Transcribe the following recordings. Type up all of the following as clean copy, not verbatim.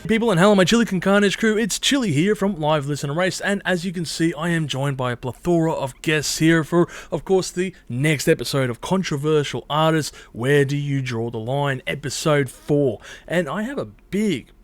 People, and hello my Chili Con Carnage crew, it's Chili here from Live Listen and Race, and as you can see, I am joined by a plethora of guests here for, of course, the next episode of Controversial Artists, Where Do You Draw the Line, episode 4, and I have a big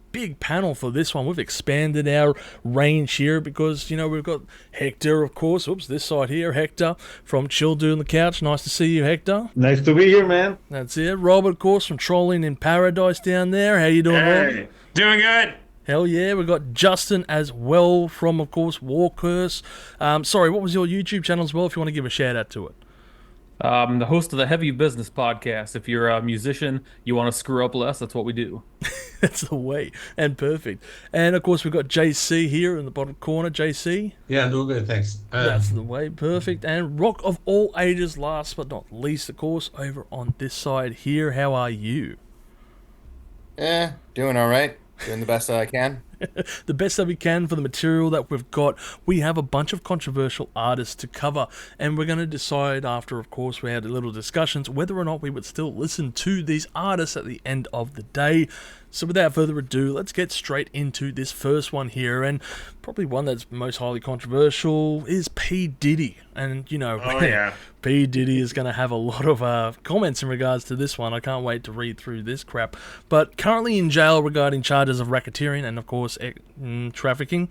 panel for this one. We've expanded our range here because, you know, we've got Hector, of course, this side here, Hector from Chill Dude on the Couch, nice to see you, Hector. Nice to be here, man. That's it. Robert, of course, from Trolling in Paradise down there, how you doing, Hey, Robert? doing good. Hell yeah, we've got Justin as well from, of course, War Curse. Sorry, what was your YouTube channel as well, if you want to give a shout out to it? The host of the Heavy Business podcast. If you're a musician, you want to screw up less, that's what we do. That's the way, and perfect. And, of course, we've got JC here in the bottom corner. JC? Yeah, doing good, thanks. That's the way, perfect. And Rock of all ages, last but not least, of course, over on this side here. How are you? Doing all right. Doing the best that I can. The best that we can for the material that we've got. We have a bunch of controversial artists to cover, and we're going to decide after, of course, we had a little discussions whether or not we would still listen to these artists at the end of the day. So without further ado, let's get straight into this first one here, and probably one that's most highly controversial is P. Diddy. And, you know, P. Diddy is going to have a lot of comments in regards to this one. I can't wait to read through this crap. But currently in jail regarding charges of racketeering and, of course, trafficking.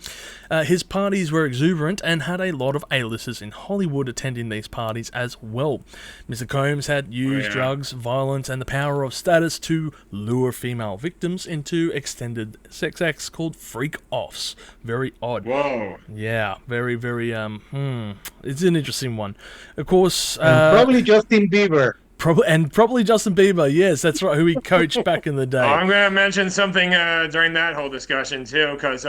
His parties were exuberant and had a lot of A-listers in Hollywood attending these parties as well. Mr. Combs had used drugs, violence, and the power of status to lure female victims into extended sex acts called freak-offs. Very odd. Whoa. Yeah, very, very, it's an interesting one. Of course... probably Justin Bieber. Probably Justin Bieber, yes, that's right, who he coached back in the day. I'm going to mention something during that whole discussion, too, because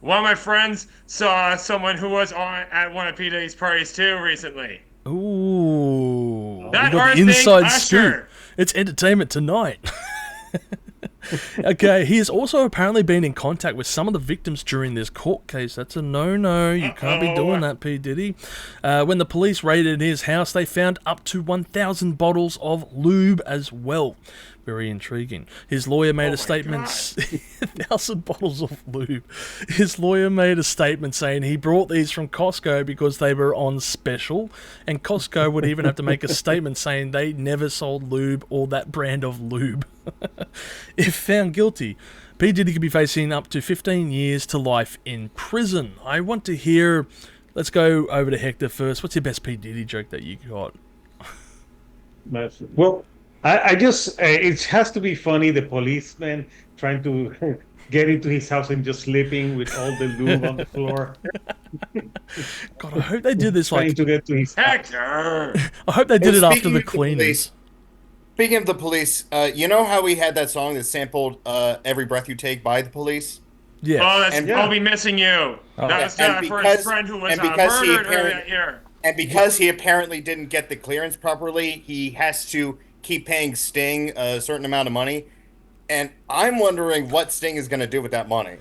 one of my friends saw someone who was at one of P. Diddy's parties, too, recently. Ooh. That we got artist the inside named scoop. Usher. It's entertainment tonight. Okay, he has also apparently been in contact with some of the victims during this court case. That's a no-no. You can't be doing that, P. Diddy. When the police raided his house, they found up to 1,000 bottles of lube as well. Very intriguing. His lawyer made a statement... 1,000 bottles of lube. His lawyer made a statement saying he brought these from Costco because they were on special, and Costco would even have to make a statement saying they never sold lube or that brand of lube. If found guilty, P. Diddy could be facing up to 15 years to life in prison. I want to hear... Let's go over to Hector first. What's your best P. Diddy joke that you got? Well, I just, it has to be funny, the policeman trying to get into his house and just sleeping with all the lube on the floor. God, I hope they did this Trying to get to his Hector! I hope they did it after the Speaking of cleaners. Speaking of the police, you know how we had that song that sampled Every Breath You Take by the Police? Yeah. Oh, that's And- I'll be missing you. That was for his friend who was murdered earlier that year. And because he apparently didn't get the clearance properly, he has to keep paying Sting a certain amount of money. And I'm wondering what Sting is going to do with that money.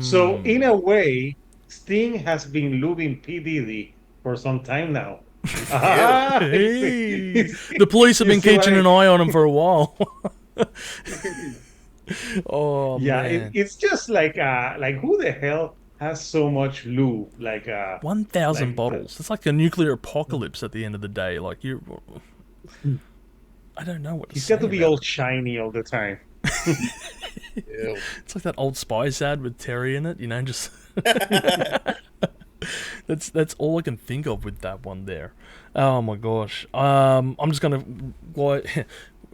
So, in a way, Sting has been lubing P. Diddy for some time now. Hey. The police have been You see what keeping I- an eye on him for a while. Oh, Yeah, man. it's just like who the hell has so much lube? 1,000 like- bottles. It's like a nuclear apocalypse at the end of the day. Like, you... I don't know what to He's say got to be about all shiny all the time. Ew. It's like that Old Spice ad with Terry in it, you know, just... That's all I can think of with that one there. Oh my gosh. I'm just gonna...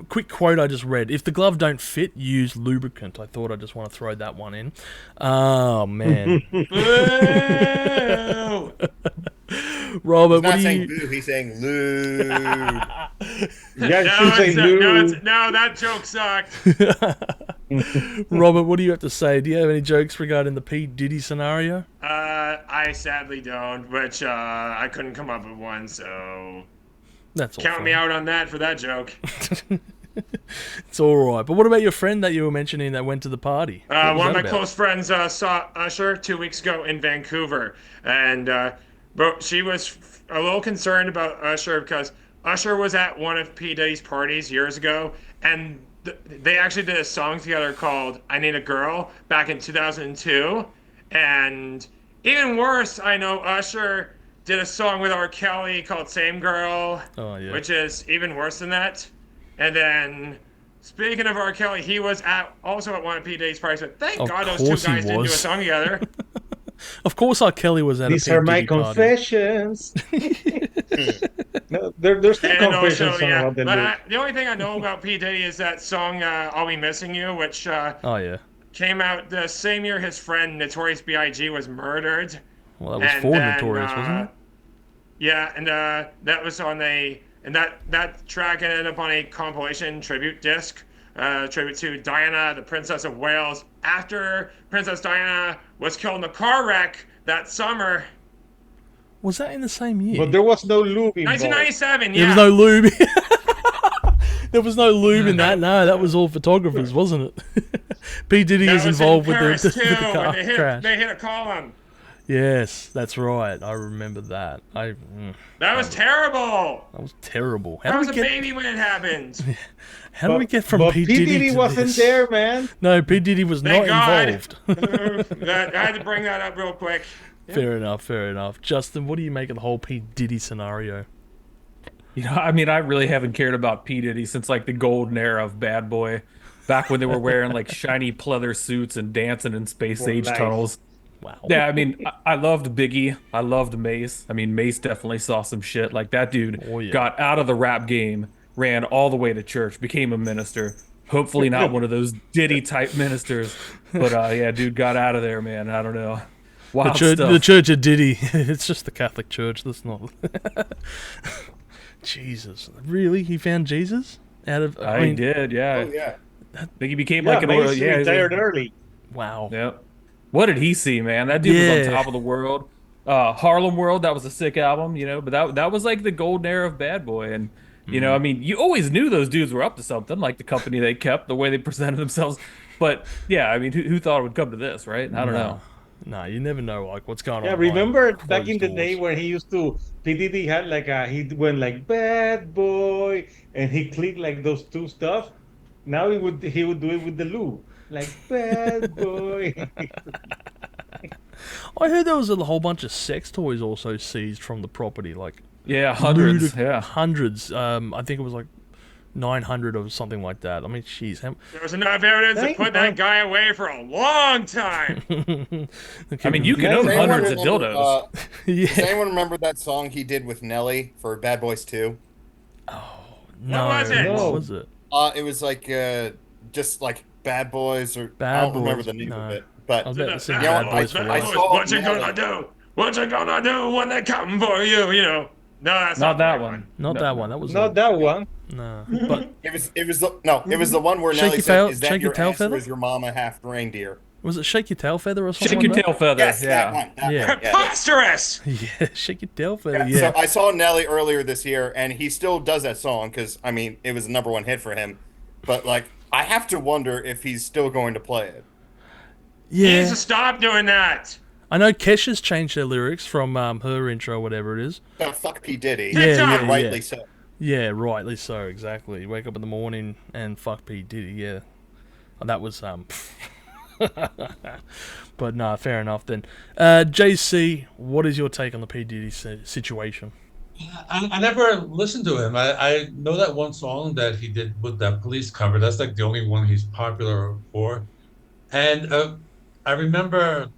Quick quote I just read. If the glove don't fit, use lubricant. I thought I just want to throw that one in. Oh, man. Robert, He's what not do saying you... boo, he's saying lube. Yeah, No, should say lube. no, that joke sucked. Robert, what do you have to say? Do you have any jokes regarding the P. Diddy scenario? I sadly don't, which I couldn't come up with one, so That's all count fine. me out on that for that joke. It's all right. But what about your friend that you were mentioning that went to the party? What was One of that my about? close friends saw Usher 2 weeks ago in Vancouver, and but she was a little concerned about Usher because Usher was at one of P. Diddy's parties years ago, and they actually did a song together called "I Need a Girl" back in 2002, and even worse, I know Usher did a song with R. Kelly called "Same Girl," Oh, yeah. which is even worse than that. And then, speaking of R. Kelly, he was also at one of P. Diddy's parties. But thank Of God those two course he guys didn't do a was. song together. Of course, R. Kelly was at These a P. are my Diddy party. confessions. No, there's still And confessions also, song yeah, about the but loop. the only thing I know about P. Diddy is that song "I'll Be Missing You," which Oh yeah. came out the same year his friend Notorious B.I.G. was murdered. Well, that was And for then, Notorious, wasn't it? Yeah, and that was on that track ended up on a compilation tribute disc, tribute to Diana, the Princess of Wales, after Princess Diana was killed in a car wreck that summer, Was that in the same year? But there was no loop involved. 1997. There Yeah, was no lube. There was no lube in that. No, that was all photographers, wasn't it? P. Diddy that is was involved in with Paris the, too, with the car when crash. they hit a column. Yes, that's right. I remember that. That was terrible. That was terrible. I was a baby when it happened. How do we get from But P. P. Diddy Diddy to wasn't this? there, man. No, P. Diddy was Thank not God. involved. I had to bring that up real quick. Fair enough, fair enough. Justin, what do you make of the whole P. Diddy scenario? You know, I mean, I really haven't cared about P. Diddy since like the golden era of Bad Boy, back when they were wearing like shiny pleather suits and dancing in space age nice. tunnels. Wow. Yeah, I mean, I loved Biggie. I loved Mace. I mean, Mace definitely saw some shit. Like that dude Oh, yeah. got out of the rap game, ran all the way to church, became a minister. Hopefully not one of those Diddy type ministers, but yeah, dude got out of there, man. I don't know. Wild stuff. The Church of Diddy. It's just the Catholic Church. That's not. Jesus, really? He found Jesus out of? I He mean, did, yeah. Oh yeah. I think he became Yeah, like an Mace yeah, retired early. wow. Yep. What did he see, man? That dude was Yeah. on top of the world. Harlem World, that was a sick album, you know, but that was like the golden era of Bad Boy. And, you know, I mean, you always knew those dudes were up to something, like the company they kept, the way they presented themselves. But, yeah, I mean, who thought it would come to this, right? I don't know. No, you never know like what's going Yeah, on. remember behind back in closed the doors. day when he used to, P. Diddy had like he went like bad boy, and he clicked like those two stuff. Now he would do it with the loop, like bad boy. I heard there was a whole bunch of sex toys also seized from the property, like Yeah, hundreds. ludic- Yeah. hundreds. I think it was like 900 or something like that. I mean, jeez. There was enough evidence to Thank put you. that guy away for a long time. I mean, you can Does own anyone hundreds of remember, dildos. Does yeah. anyone remember that song he did with Nelly for Bad Boys 2? No, was it? No. What was it? It was like just like Bad Boys or Bad I don't remember Boys, the name no. of it. But I was about to say You know Bad what, Boys for I Life. saw What you Nelly. gonna do? What you gonna do when they come for you? You know. No, that's Not the that right one. Not No. that one. That was Not that one. No, but It was the one where Shake Nelly your said, tail- "Is that shake your your tail ass or feather?" is your mama half reindeer?" was it Shake Your Tail Feather or something? Shake your like tail feather. Yes, yeah. that one. That Yeah. one, yeah. Preposterous. that? Yeah, Shake Your Tail Feather. Yeah, Yeah. So I saw Nelly earlier this year, and he still does that song because I mean it was the #1 hit for him. But like, I have to wonder if he's still going to play it. He Yeah. needs to stop doing that. I know Kesha's changed their lyrics from her intro, whatever it is. So fuck P Diddy. Yeah, yeah, and rightly yeah. so. Yeah, rightly so, exactly. Wake up in the morning and fuck P. Diddy, yeah. And that was, but nah, fair enough then. JC, what is your take on the P. Diddy situation? I never listened to him. I know that one song that he did with that Police cover. That's like the only one he's popular for. And I remember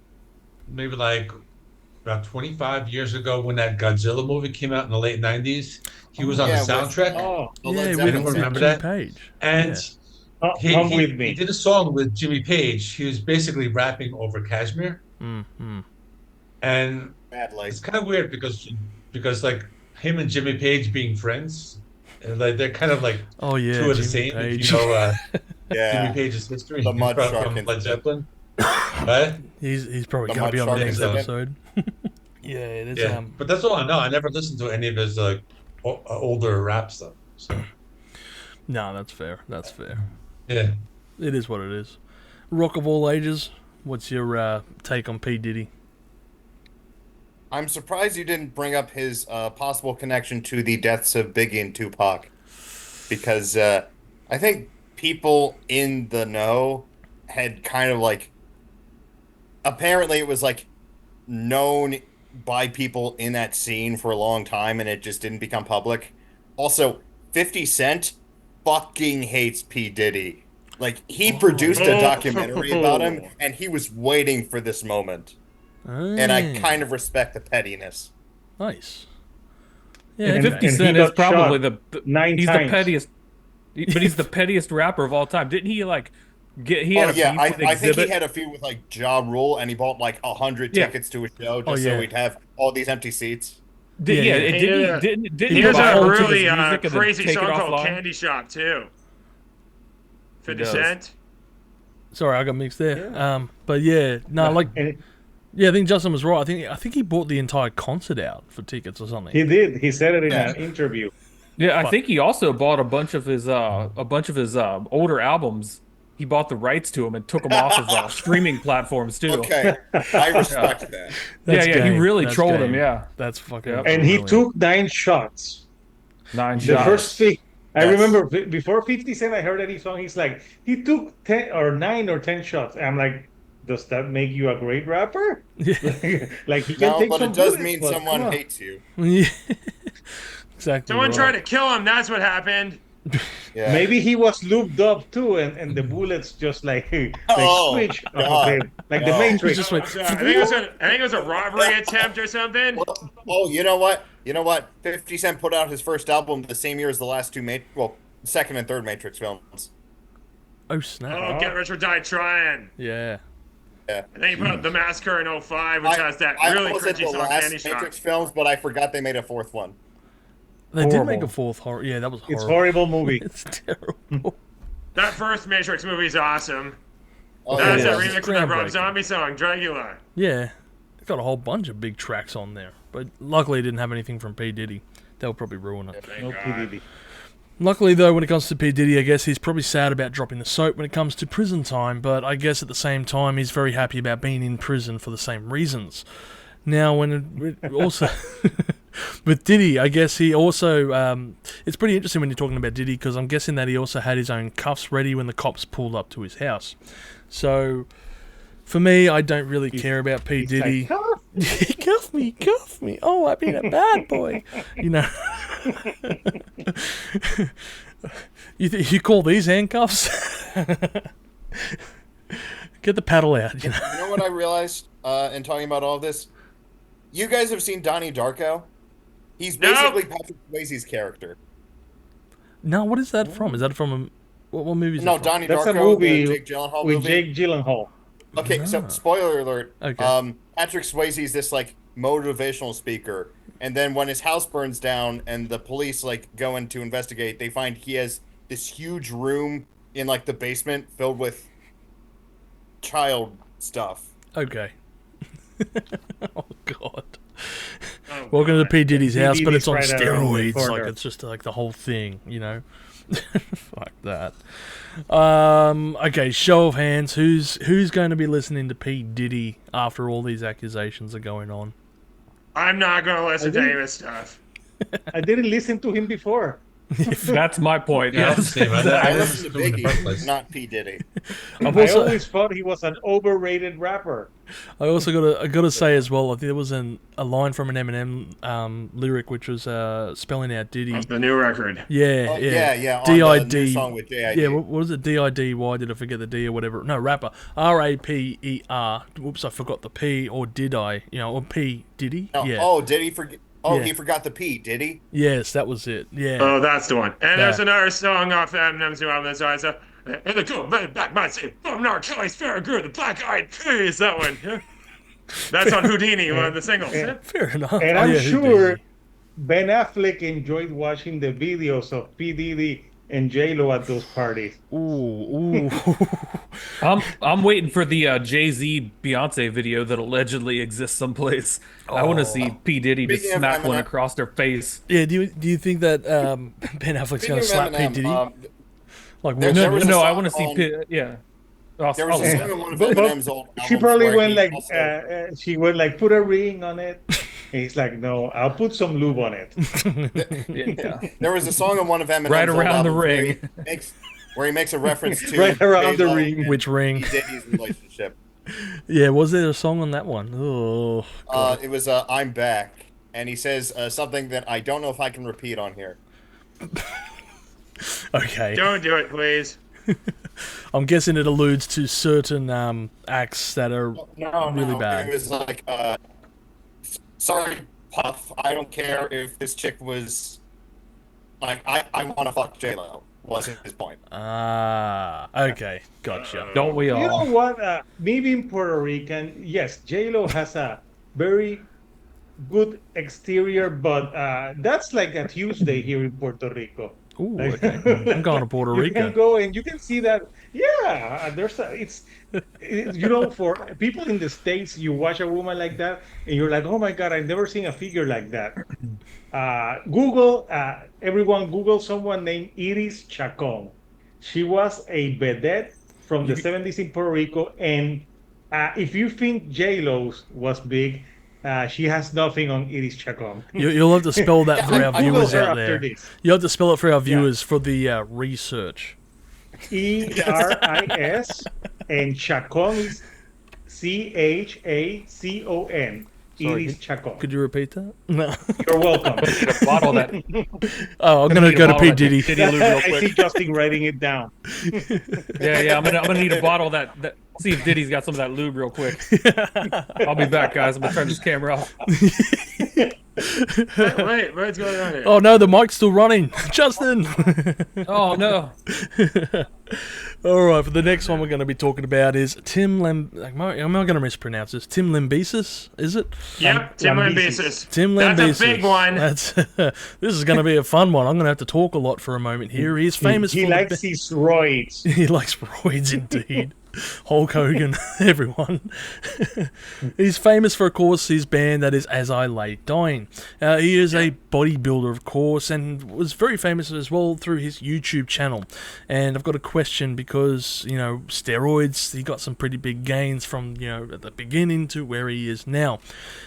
maybe like about 25 years ago when that Godzilla movie came out in the late 90s. He was on the Yeah, with- soundtrack. Oh, The Yeah, Led with Zeppelin remember Jimmy that? Page. And Yeah. come with me. he did a song with Jimmy Page. He was basically rapping over Kashmir. Mm-hmm. And Badly. it's kind of weird because like him and Jimmy Page being friends, and like they're kind of like Oh, yeah, two of the Jimmy same. If Page. you know Yeah. Jimmy Page's history. The He's Mud from Shark Led incident. Zeppelin. Right? He's probably The going to be on the Mud next Shark episode. Yeah, it is. Yeah. But that's all I know. I never listened to any of his like older rap stuff. So No, that's fair. That's fair. yeah. It is what it is. Rock of all ages, what's your take on P. Diddy? I'm surprised you didn't bring up his possible connection to the deaths of Biggie and Tupac, because I think people in the know had kind of like, apparently it was like known by people in that scene for a long time and it just didn't become public. Also, 50 Cent fucking hates P. Diddy. Like, he produced a documentary about him and he was waiting for this moment. And I kind of respect the pettiness. Nice. Yeah, And- 50 and he Cent is got probably shot the 9 he's times. the pettiest, but he's the pettiest rapper of all time. Didn't he like get? He had Oh a yeah, beef with I think he Exhibit? had a feud with like Ja Rule, and he bought like 100 Yeah. tickets to a show just Oh, so yeah. he'd have all these empty seats. Yeah, Yeah, yeah. didn't He he has buy a all of his really music and then crazy take it song called offline? Candy Shop too. 50 does. Cent. Sorry, I got mixed there. But yeah, no, like, And yeah, I think Justin was right. I think he bought the entire concert out for tickets or something. he did. He said it in Yeah. an interview. Yeah, I think he also bought a bunch of his older albums. He bought the rights to them and took them off his streaming platforms too. Okay, I respect that. That's He game. really That's trolled him. game. Yeah, That's fucking. Yep. And he brilliant. took 9 shots. 9 The shots. first thing I Yes. remember before 50 Cent, I heard any song. He's like, he took 10 or 9 or 10 shots. I'm like, does that make you a great rapper? Like he can No, take but some it does bullets, mean but someone come on. hates you. Yeah. Exactly. Someone right. tried to kill him. That's what happened. Yeah. Maybe he was looped up too, and the bullets just like Oh, switch off God. of him, like the No. Matrix. Just went, I think it was a robbery attempt or something. Oh, you know what? 50 Cent put out his first album the same year as the last two second and third Matrix films. oh snap! Oh, Get Rich or Die Trying. Yeah. Yeah. And then he put out The Massacre in 05, which has that really almost said cringy the song, last Candy Shop. Matrix films, but I forgot they made a fourth one. They did Horrible. make a fourth horror. Yeah, that was horrible. It's a horrible movie. It's terrible. That first Matrix movie is awesome. Oh, That's yeah. a remix of that Rob Groundbreaking. Zombie song, Dragula. Yeah, it's got a whole bunch of big tracks on there, but luckily it didn't have anything from P Diddy. That would probably ruin it. Thank No God. PDD. Luckily, though, when it comes to P. Diddy, I guess he's probably sad about dropping the soap when it comes to prison time, but I guess at the same time, he's very happy about being in prison for the same reasons. Now, when it also... with Diddy, I guess he also... it's pretty interesting when you're talking about Diddy, because I'm guessing that he also had his own cuffs ready when the cops pulled up to his house. So, for me, I don't really care about P. He's Diddy. like, Cuff me. Oh, I've been a bad boy. You know. You call these handcuffs? Get the paddle out. You know. You know what I realized in talking about all of this? You guys have seen Donnie Darko? He's No. basically Patrick Swayze's character. No, what is that from? Is that from a, what movie is No, that from? Donnie That's a Darko, movie the Jake Gyllenhaal with movie. Jake Gyllenhaal. Okay, so spoiler alert. Okay. Patrick Swayze's this like motivational speaker, and then when his house burns down and the police like go in to investigate, they find he has this huge room in like the basement filled with child stuff. Okay. Oh God. Oh, Welcome to God. P Diddy's P. house, but Diddy's it's on right around the steroids. Like corner. it's just like the whole thing, you know. Fuck that. Okay, show of hands. Who's going to be listening to P Diddy after all these accusations are going on? I'm not going to listen to think- any of this stuff. I didn't listen to him before. That's my point. Yeah, Yes. same. I I didn't listen to in the first Biggie, place. not P Diddy. I've I also, always thought he was an overrated rapper. I also got to say as well. I think there was a line from an Eminem lyric which was spelling out Diddy. That's the new record. Yeah, Oh, yeah, yeah. On D.I.D. the new song with J.I.D. Yeah, what was it? D-I-D-Y, did I forget the D or whatever? No, rapper. R-A-P-E-R. Whoops, I forgot the P, or did I? You know, or P, did he? No, Yeah. Oh, did he forget? Oh, Yeah. he forgot the P. Did he? Yes, that was it. Yeah. Oh, that's the one. And there's Yeah. another song off Eminem's new album that's always and the cool man back might say, "I'm not Kelly's fair good, the black eyed peas." That one. Yeah. That's on Houdini, one of the singles. Yeah. Fair enough. And Oh, I'm yeah, sure Houdini. Ben Affleck enjoyed watching the videos of P. Diddy and J-Lo at those parties. Ooh. I'm waiting for the Jay-Z Beyonce video that allegedly exists someplace. I want to see P Diddy just Speaking of smack one Eminem- across their face. Yeah, do you think that Ben Affleck's going to slap P. Diddy? Like, there- what? there was a No, I song want to see on- yeah. There was a Oh, song on one of But- Eminem's old She albums probably where went he like, also- she went like, put a ring on it. And he's like, no, I'll put some lube on it. yeah. There was a song on one of Eminem's Right old around the albums where ring. he makes where he makes a reference to Right around the J-Lo ring. and Which ring? P. Diddy's relationship. Yeah, was there a song on that one? Oh, God. It was "I'm Back," and he says something that I don't know if I can repeat on here. Okay. Don't do it, please. I'm guessing it alludes to certain acts that are really bad. It was like, sorry, Puff. I don't care if this chick was like, I want to fuck J-Lo. Wasn't his point. Ah, okay, gotcha. Don't we all? You know what? Me being Puerto Rican, yes, J-Lo has a very good exterior, but that's like a Tuesday here in Puerto Rico. Ooh, Like- okay. I'm going to Puerto You Rico. can go and you can see that. Yeah, you know, for people in the States, you watch a woman like that and you're like, oh my God, I've never seen a figure like that. Everyone Google someone named Iris Chacon. She was a vedette from the 70s in Puerto Rico. And if you think J-Lo's was big, she has nothing on Iris Chacon. You'll have to spell that for our I Google viewers her out after there. this. You have to spell it for our viewers for the research. Eris and Chacon is Chacon. Iris Chacon. Could you repeat that? No. You're welcome. Need to bottle that. Oh, I'm gonna go to P Diddy. Diddy lube real I see quick. Justin writing it down. Yeah. I'm gonna need a bottle of that. See if Diddy's got some of that lube real quick. I'll be back, guys. I'm gonna turn this camera off. Wait, what's going on here? Oh no, the mic's still running. Justin. Oh no. All right, for the next one we're going to be talking about is Tim Am I going to mispronounce this? Tim Lambesis, is it? Yep, Tim Lambesis. Lambesis. Tim Lambesis. That's a big one. That's this is going to be a fun one. I'm going to have to talk a lot for a moment here. He's famous He for likes his roids. he likes roids indeed. Hulk Hogan, everyone. He's famous for, of course, his band that is As I Lay Dying. He is a bodybuilder, of course, and was very famous as well through his YouTube channel. And I've got a question because, you know, steroids, he got some pretty big gains from, you know, at the beginning to where he is now.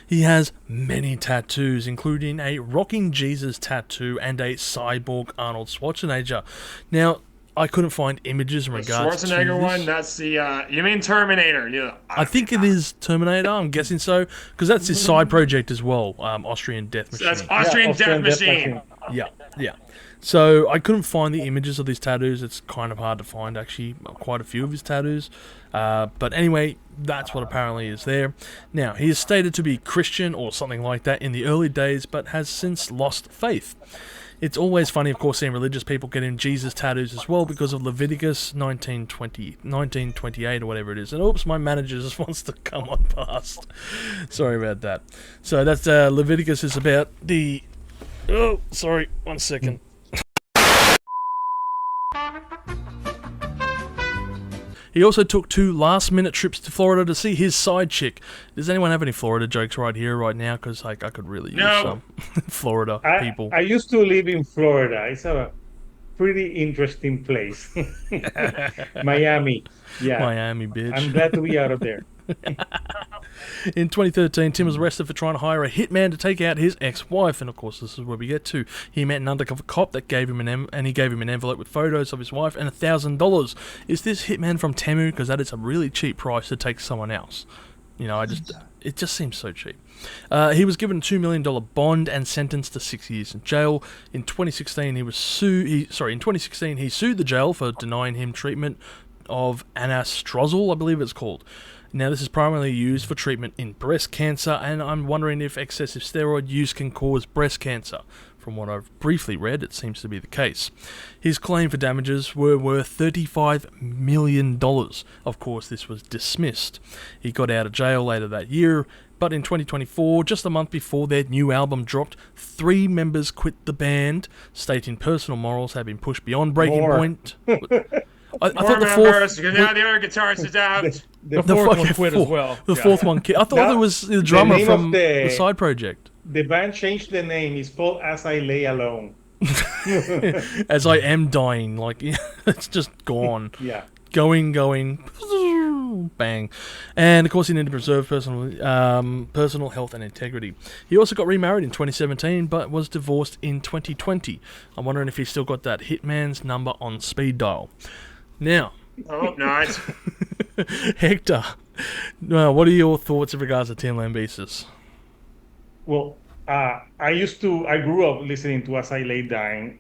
He has many tattoos, including a Rocking Jesus tattoo and a cyborg Arnold Schwarzenegger. Now, I couldn't find images in The regards to Schwarzenegger this. one, that's the, you mean Terminator. Yeah. I think it is Terminator. I'm guessing so because that's his side project as well. Austrian Death Machine. That's Austrian Austrian Death Death Machine. Yeah. So I couldn't find the images of these tattoos. It's kind of hard to find actually. Quite a few of his tattoos. But anyway, that's what apparently is there. Now he is stated to be Christian or something like that in the early days, but has since lost faith. It's always funny, of course, seeing religious people getting Jesus tattoos as well because of Leviticus 1928 or whatever it is. And oops, my manager just wants to come on past. Sorry about that. So that's Leviticus is about the... Oh, sorry, 1 second. He also took 2 last-minute trips to Florida to see his side chick. Does anyone have any Florida jokes right here, right now? Because like, I could really use some Florida people. I used to live in Florida. It's a pretty interesting place. Miami. Yeah. Miami, bitch. I'm glad to be out of there. In 2013, Tim was arrested for trying to hire a hitman to take out his ex-wife, and of course, this is where we get to. He met an undercover cop that gave him an envelope with photos of his wife and $1,000. Is this hitman from Temu? Because that is a really cheap price to take someone else. You know, it just seems so cheap. He was given a $2 million bond and sentenced to 6 years in jail. In 2016, he sued the jail for denying him treatment of anastrozole, I believe it's called. Now, this is primarily used for treatment in breast cancer, and I'm wondering if excessive steroid use can cause breast cancer. From what I've briefly read, it seems to be the case. His claim for damages were worth $35 million. Of course, this was dismissed. He got out of jail later that year, but in 2024, just a month before their new album dropped, 3 members quit the band, stating personal morals had been pushed beyond breaking point. I More thought the members, fourth... because now the other guitarist is out. The fourth one quit as well. The fourth one quit. I thought Now, it was the drummer name from of the side project. The band changed the name. It's called As I Lay Alone. As I am dying, like it's just gone. Yeah. Going. oh, bang. And of course, he needed to preserve personal health and integrity. He also got remarried in 2017, but was divorced in 2020. I'm wondering if he's still got that hitman's number on speed dial. Now, I hope not. Hector, what are your thoughts in regards to Tim Lambesis? Well, I grew up listening to As I Lay Dying.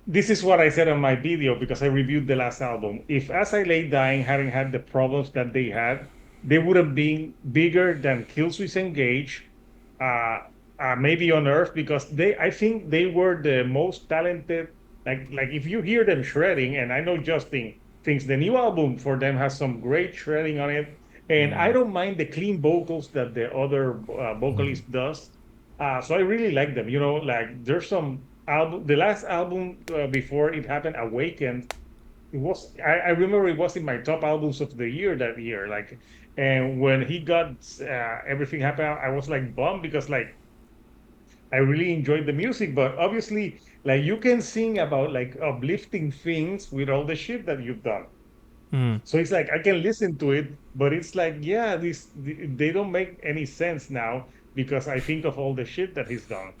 This is what I said on my video because I reviewed the last album. If As I Lay Dying hadn't had the problems that they had, they would have been bigger than Killswitch Engage, maybe on Earth, because I think they were the most talented. Like if you hear them shredding, and I know Justin thinks the new album for them has some great shredding on it, and I don't mind the clean vocals that the other vocalist does. So I really like them. You know, like there's some album. The last album before it happened, Awakened. It was. I remember it was in my top albums of the year that year. Like, and when he got Everything Happened, I was like bummed because like I really enjoyed the music, but obviously, like you can sing about like uplifting things with all the shit that you've done. So it's like I can listen to it, but it's like, yeah, they don't make any sense now because I think of all the shit that he's done.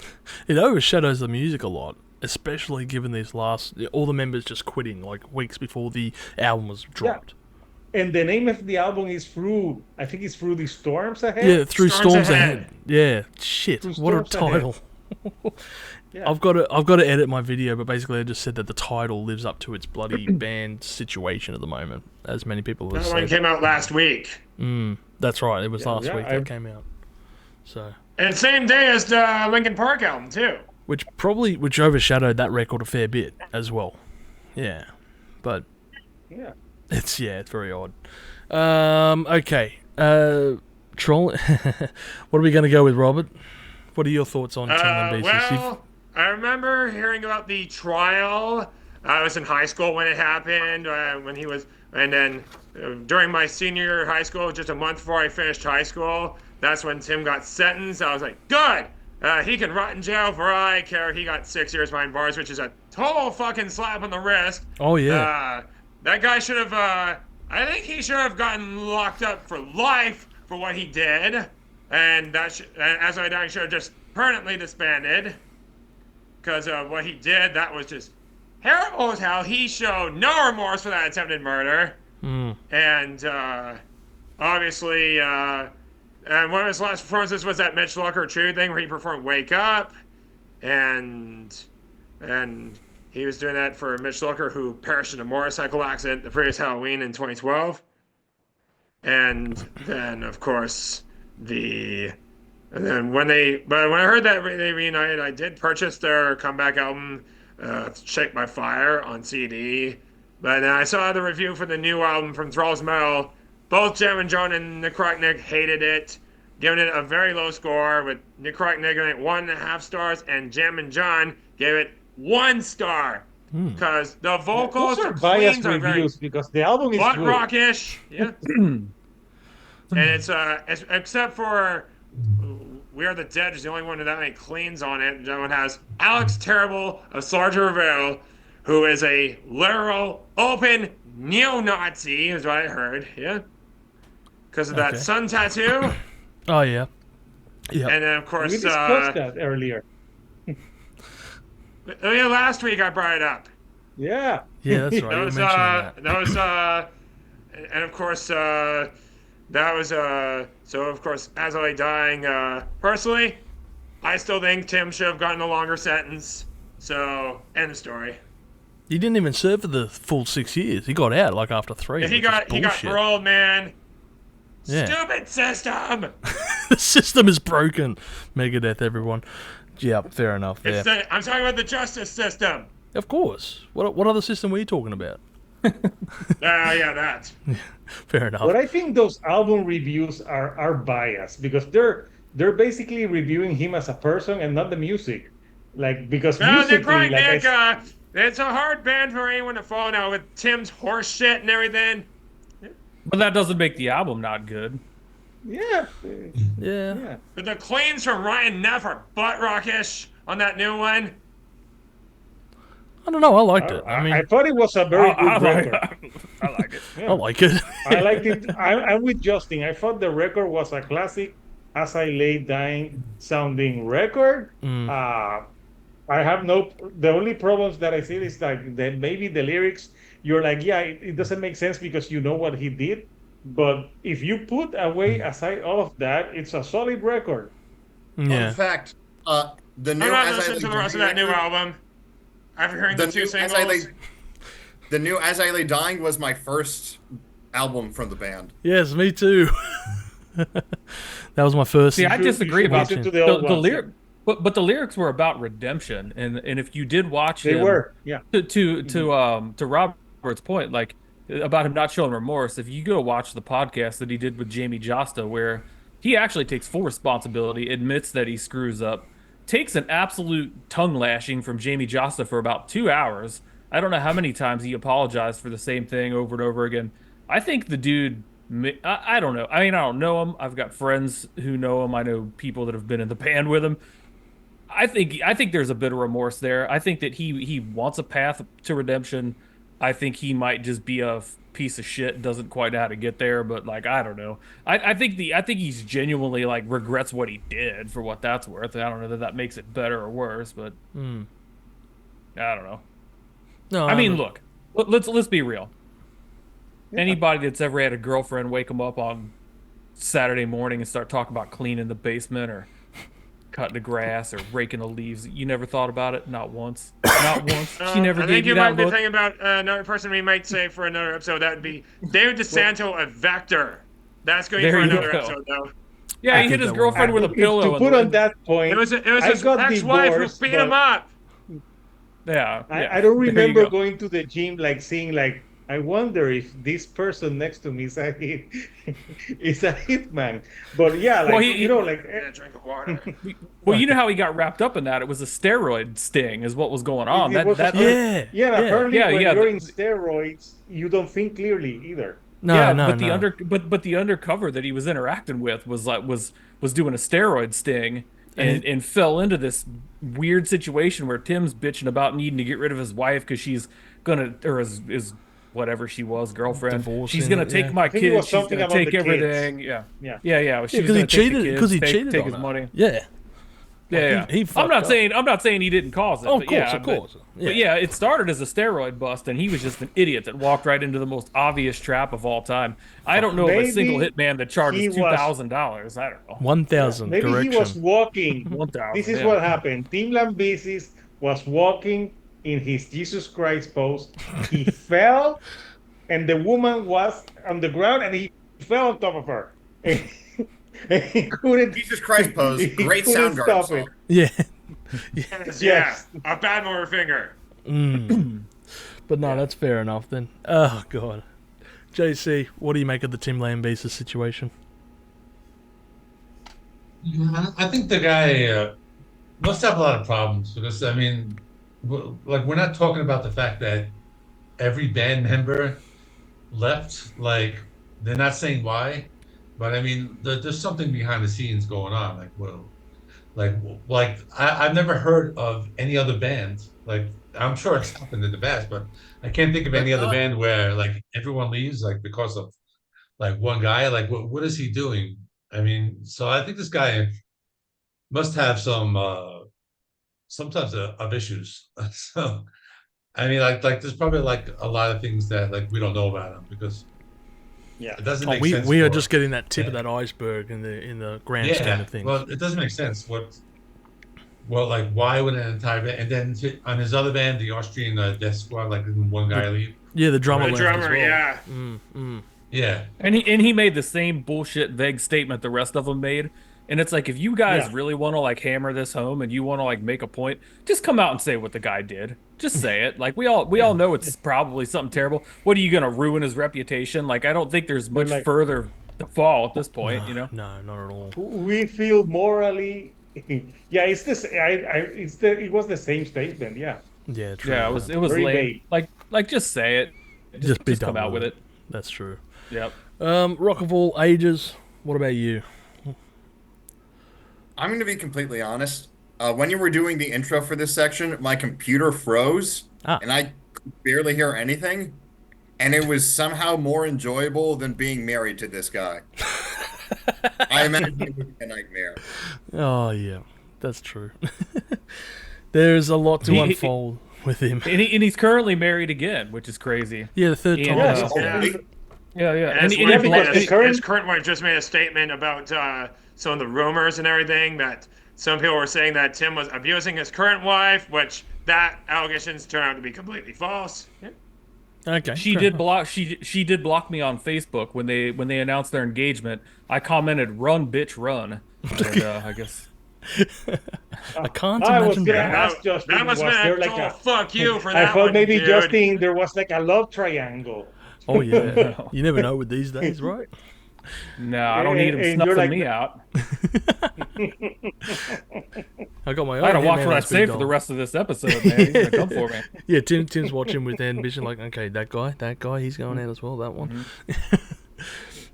It overshadows the music a lot, especially given these all the members just quitting like weeks before the album was dropped. Yeah. And the name of the album is I think it's Through the Storms Ahead. Yeah, Through Storms Ahead. Yeah, shit, what a title. Yeah. I've got to edit my video, but basically I just said that the title lives up to its bloody band situation at the moment, as many people have That said. one came out last week. That's right, it was last week that it came out. So, And same day as the Linkin Park album too. which overshadowed that record a fair bit as well. Yeah, but Yeah. it's very odd. Okay, Troll. What are we going to go with, Robert? What are your thoughts on Tim Lambesis? Well, I remember hearing about the trial. I was in high school when it happened. And then during my senior year of high school, just a month before I finished high school, that's when Tim got sentenced. I was like, good. He can rot in jail for all I care. He got 6 years behind bars, which is a total fucking slap on the wrist. Oh yeah. That guy should have. I think he should have gotten locked up for life for what he did, and As I Dying should have just permanently disbanded because of what he did. That was just terrible as hell. He showed no remorse for that attempted murder, and obviously, and one of his last performances was that Mitch Lucker True thing where he performed "Wake Up," and he was doing that for Mitch Lucker, who perished in a motorcycle accident the previous Halloween in 2012. And then, of course, when I heard that they reunited, I did purchase their comeback album, Shake My Fire, on CD. But then I saw the review for the new album from Thrall's Metal. Both Jam and John and Nick Rocknick hated it, giving it a very low score, with Nick Rocknick giving it 1.5 stars, and Jam and John gave it 1 star. Because the vocals Those are and biased cleans are very reviews because the album is butt good. rockish. Yeah. And it's except for We Are the Dead is the only one that many cleans on it. That one has Alex Terrible of Sergeant Reveal, who is a literal open neo-Nazi, is what I heard. Yeah. Because of that sun tattoo. Oh yeah. Yeah. And then of course We discussed that earlier. last week I brought it up. Yeah. Yeah, that's right. That You was mentioned that. and of course that was so of course As I Lay Dying, personally I still think Tim should have gotten a longer sentence, so end of story. He didn't even serve for the full 6 years. He got out like after 3. He got paroled, man. Yeah. Stupid system. The system is broken. Megadeth, everyone. Yeah, fair enough. Yeah. I'm talking about the justice system. Of course. What other system were you talking about? Yeah, that. Fair enough. But I think those album reviews are biased because they're basically reviewing him as a person and not the music. Like because musically, Nick, it's a hard band for anyone to follow now with Tim's horse shit and everything. But that doesn't make the album not good. yeah. But the cleans from Ryan Neff are butt rockish on that new one. I don't know. I liked it. I I mean, thought it was a very good record. I like it. I like it. I liked it. I'm with Justin. I thought the record was a classic, As I Lay Dying sounding record. I have no. The only problems that I see is like that maybe the lyrics. You're like, yeah, it doesn't make sense because you know what he did. But if you put away aside all of that, it's a solid record. Yeah. Fun fact: the new I'm not As I listening Lay to the rest of Dying that new record- album. After hearing the the two new As I singles. Lay, the new As I Lay Dying was my first album from the band. Yes, me too. That was my first. See, I should- disagree you should about listen to the the old ones, lyric, but the lyrics were about redemption, and if you did watch They him, were, yeah. to Robert's point, like about him not showing remorse, if you go watch the podcast that he did with Jamie Josta, where he actually takes full responsibility, admits that he screws up, takes an absolute tongue lashing from Jamie Josta for about 2 hours. I don't know how many times he apologized for the same thing over and over again. I think the dude, I don't know. I mean, I don't know him. I've got friends who know him. I know people that have been in the band with him. I think there's a bit of remorse there. I think that he wants a path to redemption. I think he might just be a piece of shit, doesn't quite know how to get there, but like I don't know. I think he's genuinely like regrets what he did for what that's worth. I don't know that makes it better or worse, but I don't know. No, I mean, look, let's be real. Anybody that's ever had a girlfriend wake them up on Saturday morning and start talking about cleaning the basement or cutting the grass or raking the leaves, you never thought about it? Not once. Not once. She never I gave think you you that might be look. thinking about another person we might say for another episode. That would be David DeSanto of Vector. That's going There for you another go. episode, though. Yeah, he think hit his that girlfriend with a pillow. To in put the- on that point, It was I his got ex-wife who divorced, beat but him up. Yeah, I don't there you remember go. going to the gym like seeing like I wonder if this person next to me is a is a hitman. But yeah, like Well, like Get a drink of water. Well, you know how he got wrapped up in that? It was a steroid sting, is what was going on. it was a- Yeah. yeah, and apparently Yeah, when yeah, you're in steroids, you don't think clearly either. No, yeah, no, but no. the undercover that he was interacting with was doing a steroid sting and fell into this weird situation where Tim's bitching about needing to get rid of his wife because she's gonna or his whatever she was girlfriend. Divorcing She's gonna it, take yeah. my I think it was kids. She's something gonna about take the kids. everything. Yeah, Yeah. yeah. She was Because he gonna take the cheated. kids, Because he take cheated his on her. money. Yeah. Yeah, he I'm fucked not up. saying he didn't cause it. Oh, of but course, yeah, of course. But yeah, it started as a steroid bust, and he was just an idiot that walked right into the most obvious trap of all time. I don't know of a single Maybe hitman that he charges was- $2,000. I don't know. 1,000. Maybe Correction. he was walking. 1,000. This is yeah. what happened. Tim Lambesis was walking in his Jesus Christ pose. He fell, and the woman was on the ground, and he fell on top of her. And he couldn't. Jesus Christ pose. he Great couldn't Soundgarden stop song. it. Yeah. Yeah, a bad motor finger. But no, that's fair enough then. Oh, God. JC, what do you make of the Tim Lambesis situation? I think the guy must have a lot of problems because I mean, like we're not talking about the fact that every band member left. Like they're not saying why, but I mean, there's something behind the scenes going on. I've never heard of any other band. Like I'm sure it's happened in the past, but I can't think of any other band where like everyone leaves like because of like one guy. Like what is he doing? I mean, so I think this guy must have some types of issues. So I mean, like there's probably like a lot of things that like we don't know about him because it doesn't make sense. We are just getting that tip of that iceberg in the grand scheme of things. Well, it doesn't make sense. Like why would an entire band and then on his other band, the Austrian Death Squad, like didn't one guy leave? Yeah, the drummer The left as drummer, well. yeah. Yeah. And he made the same bullshit vague statement the rest of them made. And it's like if you guys really want to like hammer this home and you want to like make a point, just come out and say what the guy did. Just say it. Like we all know it's probably something terrible. What are you gonna ruin his reputation? Like I don't think there's much further to fall at this point. You know? No, not at all. We feel morally. Yeah, it's this. It was the same statement. Yeah. Yeah, true. Yeah, it was Very lame. vague. Like just say it. Just be come done out with it. That's true. Yep. Rock of all ages. What about you? I'm going to be completely honest. When you were doing the intro for this section, my computer froze, and I could barely hear anything, and it was somehow more enjoyable than being married to this guy. I imagine it would be a nightmare. Oh yeah, that's true. There's a lot to unfold with him. And he's currently married again, which is crazy. Yeah, the third And, time. Yeah. And And he blocked- his current wife just made a statement about some of the rumors and everything, that some people were saying that Tim was abusing his current wife, which that allegations turned out to be completely false. Yeah. Okay. She fair did enough. block. She did block me on Facebook when they announced their engagement. I commented, "Run, bitch, run." And, I guess. I can't I was imagine gonna that. ask Justin, That must was have there been like a a... fuck you for I that thought one, maybe dude. Justin, there was like a love triangle. Oh yeah. You never know with these days, right? No, I don't need him And you're snuffing like- me out. I got my own. I gotta watch Hitman what I on say speed for the dial. rest of this episode, man. He's gonna come for me. Yeah, Tim's watching with ambition, like, okay, that guy, he's going out as well, that one.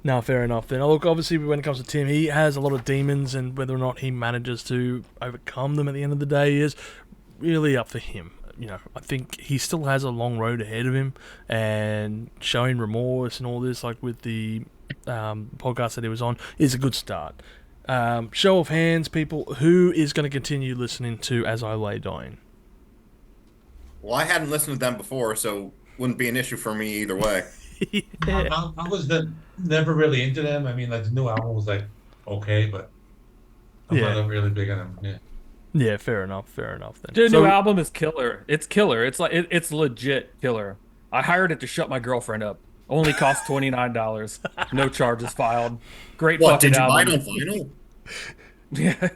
No, fair enough then. Look, obviously, when it comes to Tim, he has a lot of demons, and whether or not he manages to overcome them at the end of the day is really up to him. You know, I think he still has a long road ahead of him, and showing remorse and all this, like with the podcast that he was on, is a good start. Show of hands, people, who is going to continue listening to As I Lay Dying? Well, I hadn't listened to them before, so wouldn't be an issue for me either way. I was never really into them. I mean, like the new album was like okay, but I'm Yeah. not really big on them. Yeah. Yeah, fair enough then. The So- new album is killer. It's killer. It's like it's legit killer. I hired it to shut my girlfriend up. Only cost $29. No charges filed. Great What, fucking did you buy album. it on vinyl? Yeah,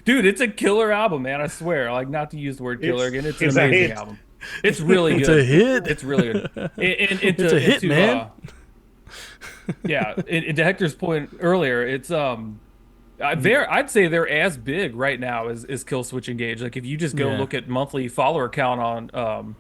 it's a killer album, man. I swear. Like, not to use the word killer again. It's an it's a amazing hit. album. It's really It's good. a hit. It's really good. It's a hit, man. Yeah. To Hector's point earlier, it's I'd say they're as big right now as Kill Switch Engage. Like, if you just go Yeah. look at monthly follower count on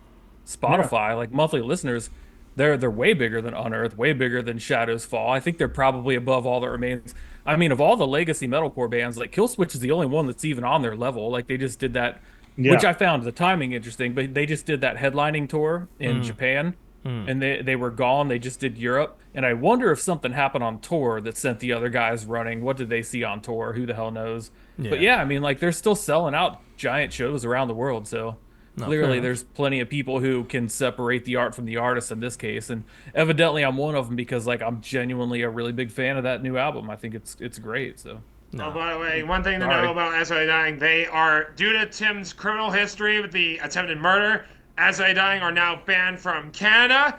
Spotify, like monthly listeners, they're way bigger than Unearth, way bigger than Shadows Fall. I think they're probably above all that remains. I mean, of all the legacy metalcore bands, like Kill Switch is the only one that's even on their level. Like, they just did that, which I found the timing interesting. But they just did that headlining tour in Japan, and they were gone. They just did Europe, and I wonder if something happened on tour that sent the other guys running. What did they see on tour? Who the hell knows? But yeah, I mean, like, they're still selling out giant shows around the world. So fair clearly, enough. there's plenty of people who can separate the art from the artist in this case, and evidently, I'm one of them because, like, I'm genuinely a really big fan of that new album. I think it's great. So. Oh, by the way, one thing to Sorry. know about As I Dying, they are, due to Tim's criminal history with the attempted murder, As I Dying are now banned from Canada,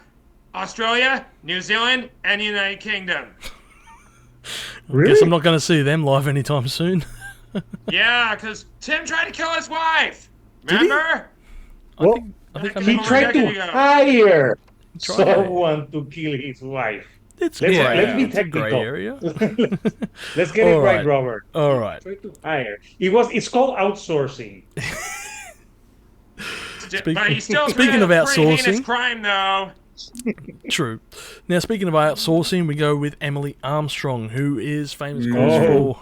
Australia, New Zealand, and United Kingdom. Really? Guess I'm not going to see them live anytime soon. Yeah, because Tim tried to kill his wife. Did he? Remember? Well, I think I he remember tried decade to ago. hire Tried. someone to kill his wife. It's Let's- gray. let's be It's a grey technical. area. Let's get it All right, right. Robert. All right. Try to hire. It's called outsourcing. But he still speaking committed of a pretty heinous outsourcing- crime, though. True. Now, speaking of outsourcing, we go with Emily Armstrong, who is famous for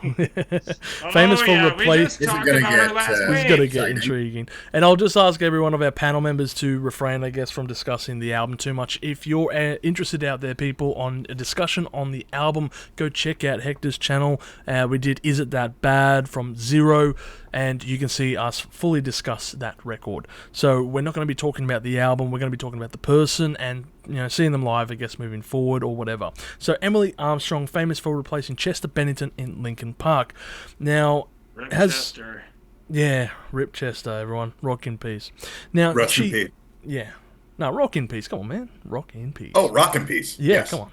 famous for We replacing. just This is talked gonna about her get, last this is It's week. going to get Exciting. intriguing. And I'll just ask every one of our panel members to refrain, I guess, from discussing the album too much. If you're interested out there, people, on a discussion on the album, go check out Hector's channel. We did Is It That Bad from Zero, and you can see us fully discuss that record. So we're not going to be talking about the album, we're going to be talking about the person and, you know, seeing them live, I guess, moving forward or whatever. So Emily Armstrong, famous for replacing Chester Bennington in Linkin Park. Now, Chester. yeah, Rip Chester, everyone. Rock in peace. Now, Rest in peace. yeah. No, rock in peace. Come on, man. Rock in peace. Oh, Rock and Peace. yeah, Yes. come on.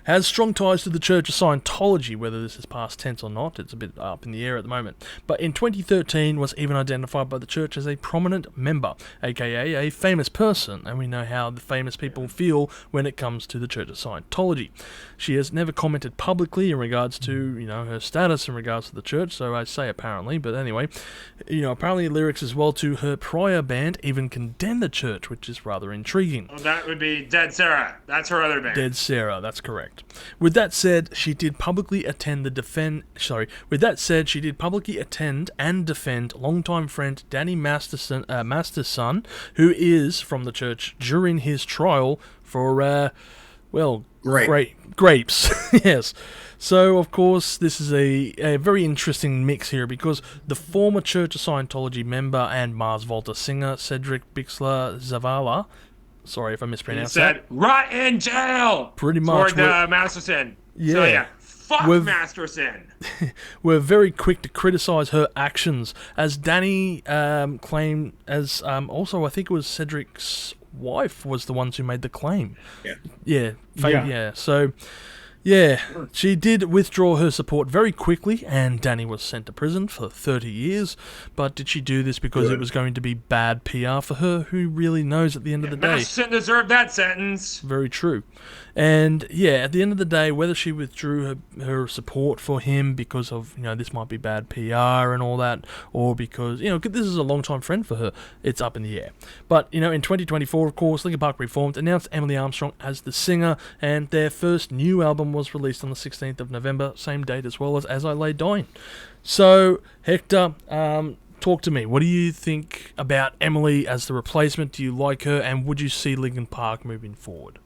Has strong ties to the Church of Scientology, whether this is past tense or not. It's a bit up in the air at the moment. But in 2013 was even identified by the church as a prominent member, aka a famous person, and we know how the famous people feel when it comes to the Church of Scientology. She has never commented publicly in regards to, you know, her status in regards to the church, so I say apparently, but anyway, you know, apparently lyrics as well to her prior band even condemn the church, which is rather intriguing. Well, that would be Dead Sarah. That's her other band. Dead Sarah, that's correct. With that said, she did publicly attend With that said, she did publicly attend and defend longtime friend Danny Masterson, who is from the church, during his trial for grapes. Yes. So, of course, this is a very interesting mix here because the former Church of Scientology member and Mars Volta singer Cedric Bixler Zavala, sorry if I mispronounced that. Said, rot in jail! Pretty much. Toward Masterson. Yeah. So, yeah. Fuck We've- Masterson. Were very quick to criticize her actions, as Danny claimed, as also I think it was Cedric's wife was the ones who made the claim. Yeah. So, yeah, she did withdraw her support very quickly, and Danny was sent to prison for 30 years. But did she do this because it was going to be bad PR for her? Who really knows at the end of the day? Masterson deserved that sentence. Very true. And yeah, at the end of the day, whether she withdrew her support for him because of, this might be bad PR and all that, or because, this is a long-time friend for her, it's up in the air. But, in 2024, of course, Linkin Park reformed, announced Emily Armstrong as the singer, and their first new album was released on the 16th of November, same date as well as I Lay Dying. So, Hector, talk to me. What do you think about Emily as the replacement? Do you like her, and would you see Linkin Park moving forward?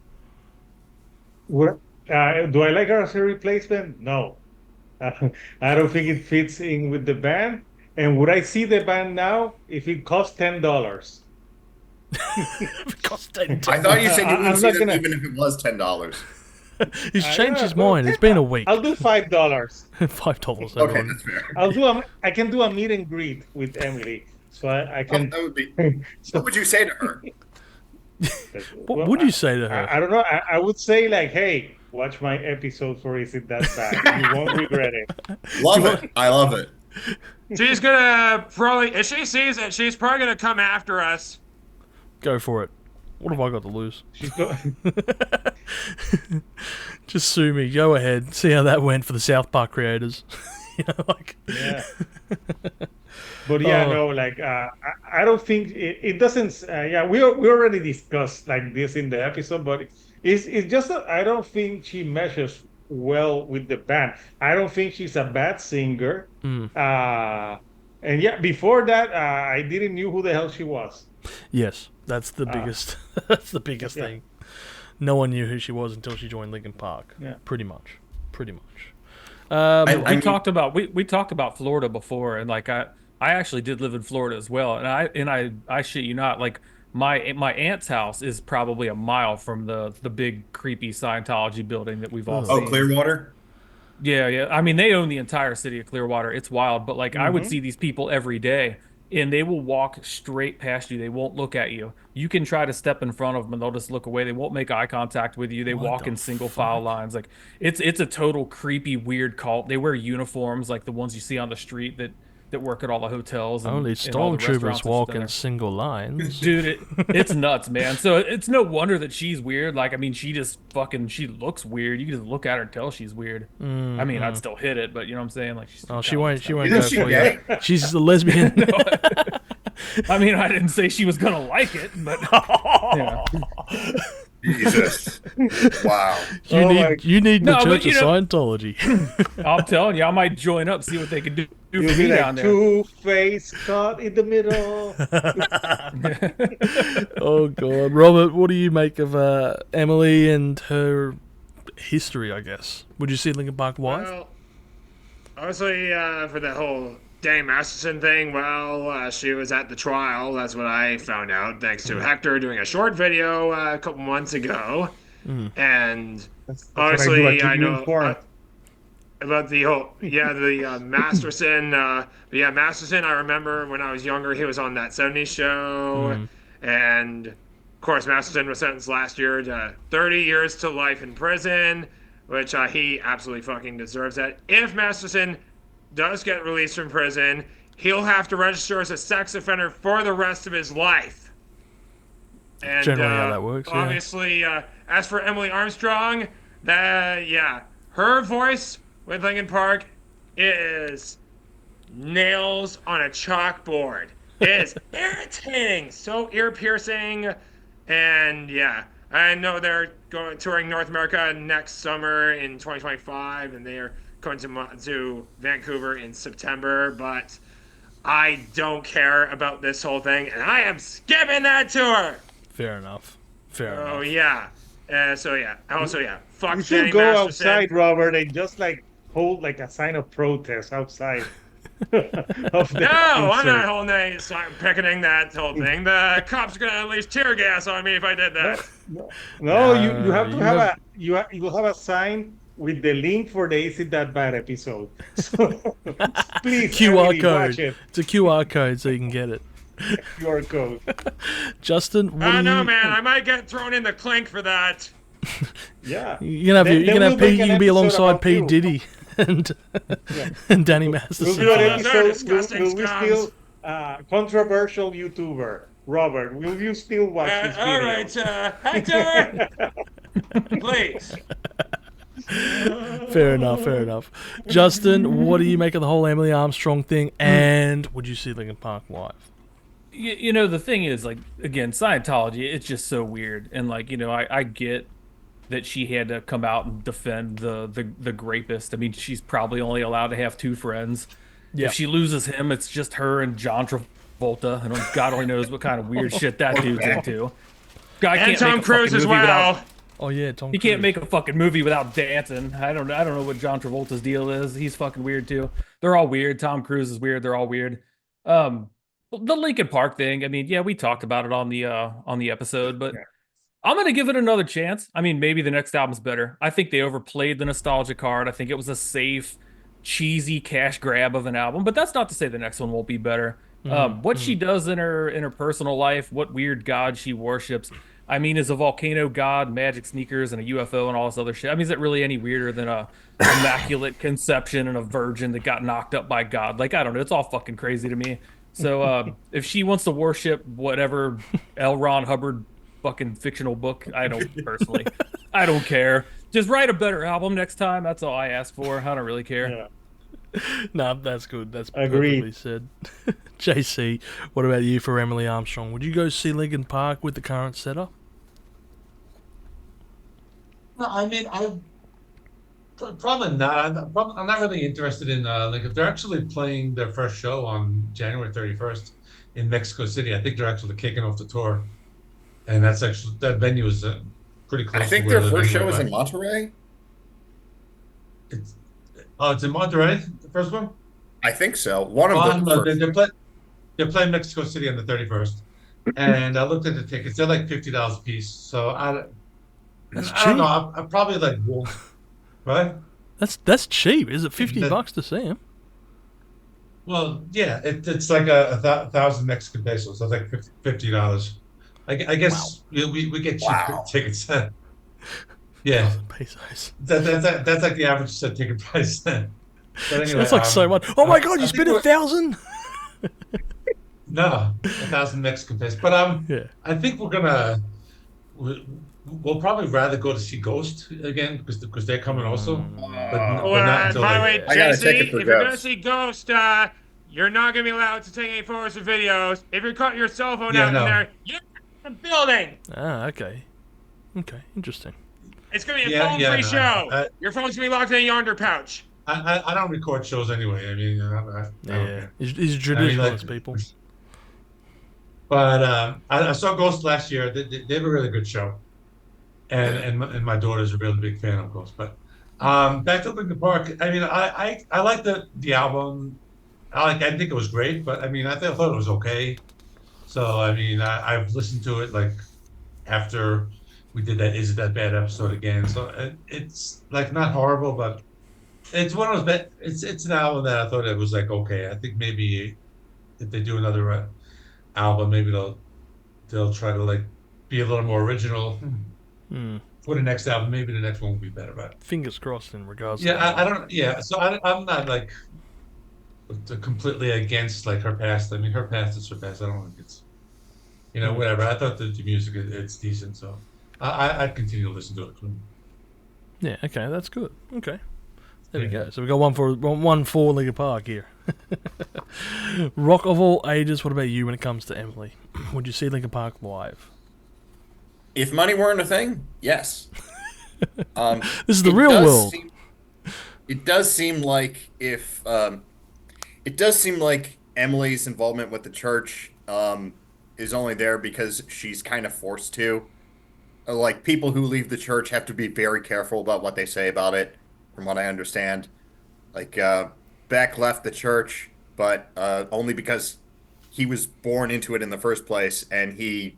Do I like her as a replacement? No. I don't think it fits in with the band. And would I see the band now if it cost $10? It costs $10. I thought you said you I'm would see not them gonna- even if it was $10. He's changed his mind. It's been a week. I'll do $5. $5. Okay, everyone. that's fair. I can do a meet and greet with Emily, so I Oh, can. that would be. So, What would you say to her? What would you say to her? I don't know. I would say like, hey, watch my episode for Is It That Bad? You won't regret it. Love it. I love it. She's gonna probably, if she sees it, she's probably gonna come after us. Go for it. What have I got to lose? She's go- Just sue me. Go ahead. See how that went for the South Park creators. Yeah. But yeah, Oh. no, like I don't think it doesn't. Yeah, we already discussed like this in the episode, but it's just that I don't think she measures well with the band. I don't think she's a bad singer. And yeah, before that, I didn't knew who the hell she was. Yes, that's the biggest. That's the biggest yeah. thing. No one knew who she was until she joined Linkin Park. Yeah. Pretty much. We talked about Florida before, and like I actually did live in Florida as well, and I shit you not, like my aunt's house is probably a mile from the big creepy Scientology building that we've all Oh, seen. Clearwater? Yeah. I mean, they own the entire city of Clearwater. It's wild, but like I would see these people every day, and they will walk straight past you. They won't look at you. You can try to step in front of them, and they'll just look away. They won't make eye contact with you. They walk in single file lines. Like it's a total creepy, weird cult. They wear uniforms like the ones you see on the street that work at all the hotels. And, Only and all the stormtroopers restaurants and walk shit in there. single lines. Dude, it's nuts, man. So it's no wonder that she's weird. Like, I mean, she looks weird. You can just look at her and tell she's weird. I mean, I'd still hit it, but you know what I'm saying? Like, she's Oh, she won't go Isn't she for you. gay? She's a lesbian. I mean, I didn't say she was gonna like it, but yeah. Jesus. Wow. You need the No, but Church you of know- Scientology. I'm telling you, I might join up, see what they can do You'll for be me like down there. Two-Face caught in the middle. Oh God, Robert, what do you make of Emily and her history? I guess. Would you see Linkin Park wife? Well, honestly, for the whole Danny Masterson thing, she was at the trial. That's what I found out, thanks to Hector doing a short video a couple months ago. And That's honestly, what I I do. know about the whole, the Masterson. Masterson, I remember when I was younger, he was on that 70s show. And, of course, Masterson was sentenced last year to 30 years to life in prison, which he absolutely fucking deserves that. If Masterson does get released from prison, he'll have to register as a sex offender for the rest of his life. And Generally how that works, yeah. obviously, as for Emily Armstrong, her voice with Linkin Park is nails on a chalkboard. It is irritating, so ear piercing, and I know they're going touring North America next summer in 2025, and they are going to Vancouver in September. But I don't care about this whole thing, and I am skipping that tour. Fair enough. Fair Oh enough. yeah. So yeah. Also yeah. Fuck You Danny should go Masterson. outside, Robert, and just like hold like a sign of protest outside. of the No, I'm concert. not holding any sign picketing that whole thing. The cops are gonna unleash tear gas on me if I did that. No, you have to you have have- you will have a sign with the link for the Is It That Bad episode. So please, QR Emily, code. watch it. It's a QR code so you can get it. QR code. Justin, what I do know, you? man. I might get thrown in the clink for that. Yeah. You can have Then- you then can have we'll P. make You an can be episode alongside about P. you. Diddy and and Danny Masterson. We'll do an Those are episode. disgusting Will we scums. still controversial YouTuber Robert? Will you still watch this video? All right, Hector, please. Fair enough. Fair enough. Justin, what do you make of the whole Emily Armstrong thing? And would you see Linkin Park live? You know, the thing is, like, again, Scientology, it's just so weird. And, like, you know, I get that she had to come out and defend the rapist. I mean, she's probably only allowed to have 2 friends. Yeah. If she loses him, it's just her and John Travolta. And God only knows what kind of weird shit that dude's into. Guy And can't Tom make a Cruise fucking as movie well. without- Oh yeah, Tom. He can't Cruise. make a fucking movie without dancing. I don't know what John Travolta's deal is. He's fucking weird too. They're all weird. Tom Cruise is weird. They're all weird. The Linkin Park thing. I mean, yeah, we talked about it on the episode, but I'm gonna give it another chance. I mean, maybe the next album's better. I think they overplayed the nostalgia card. I think it was a safe, cheesy cash grab of an album, but that's not to say the next one won't be better. What she does in her personal life, what weird god she worships. I mean, is a volcano god, magic sneakers, and a UFO and all this other shit. I mean, is it really any weirder than a immaculate conception and a virgin that got knocked up by God? Like, I don't know. It's all fucking crazy to me. So if she wants to worship whatever L. Ron Hubbard fucking fictional book, I don't personally. I don't care. Just write a better album next time. That's all I ask for. I don't really care. Yeah. No, that's good. That's Agreed. perfectly said. JC, what about you for Emily Armstrong? Would you go see Linkin Park with the current setup? No, I mean, probably not. I'm not really interested in Lincoln. They're actually playing their first show on January 31st in Mexico City. I think they're actually kicking off the tour, and that venue is pretty close. I think to where their the first venue show was is. in Monterey. It's in Monterey, the first one. I think so. One of Oh, them. no, they're playing Mexico City on the 31st, and I looked at the tickets. They're like $50 a piece. So I don't know. I probably like won't. Right? That's cheap. Is it $50 That- to see him? Well, yeah, it's like a 1,000 Mexican pesos. So it's like $50. I guess we get cheap Wow. tickets. Yeah, Pesos. that's like the average ticket price. But anyway, That's like so much. Oh my god, you I spent think 1,000? No, 1,000 Mexican pesos. But Yeah. I think we'll probably rather go to see Ghost again because they're coming also. But Oh, not until by the they- way, I got a JC, ticket if for you're gonna Ghost. see Ghost, you're not gonna be allowed to take any photos or videos. If you cut your cell phone Yeah, out no. in there, you're in the building. Ah, okay. Okay, interesting. It's gonna be a Yeah, phone-free yeah, show. Your phone's gonna be locked in a yonder pouch. I don't record shows anyway. I mean, I don't Yeah. care. He's I mean, traditionalist, people. But I saw Ghost last year. They have a really good show, and my daughter's a really big fan of Ghost. But back to Linkin Park. I mean, I like the album. I think it was great, but I mean, I thought it was okay. So I mean, I've listened to it like after we did that Is It That Bad episode again. So it's like not horrible, but it's one of those. It's an album that I thought it was like okay. I think maybe if they do another album, maybe they'll try to like be a little more original for the next album. Maybe the next one will be better. But Fingers crossed in regards to yeah, that. I don't. Yeah, so I'm not like completely against like her past. I mean, her past is her past. I don't think it's whatever. I thought the music it's decent, so I'd continue to listen to it. Yeah, okay, that's good. Okay. There we go. So we got one for Linkin Park here. Rock of all ages, what about you when it comes to Emily? Would you see Linkin Park live? If money weren't a thing, yes. This is the It real does world. seem, it does seem like if it does seem like Emily's involvement with the church is only there because she's kind of forced to. Like people who leave the church have to be very careful about what they say about it, from what I understand. Like Beck left the church, but only because he was born into it in the first place, and I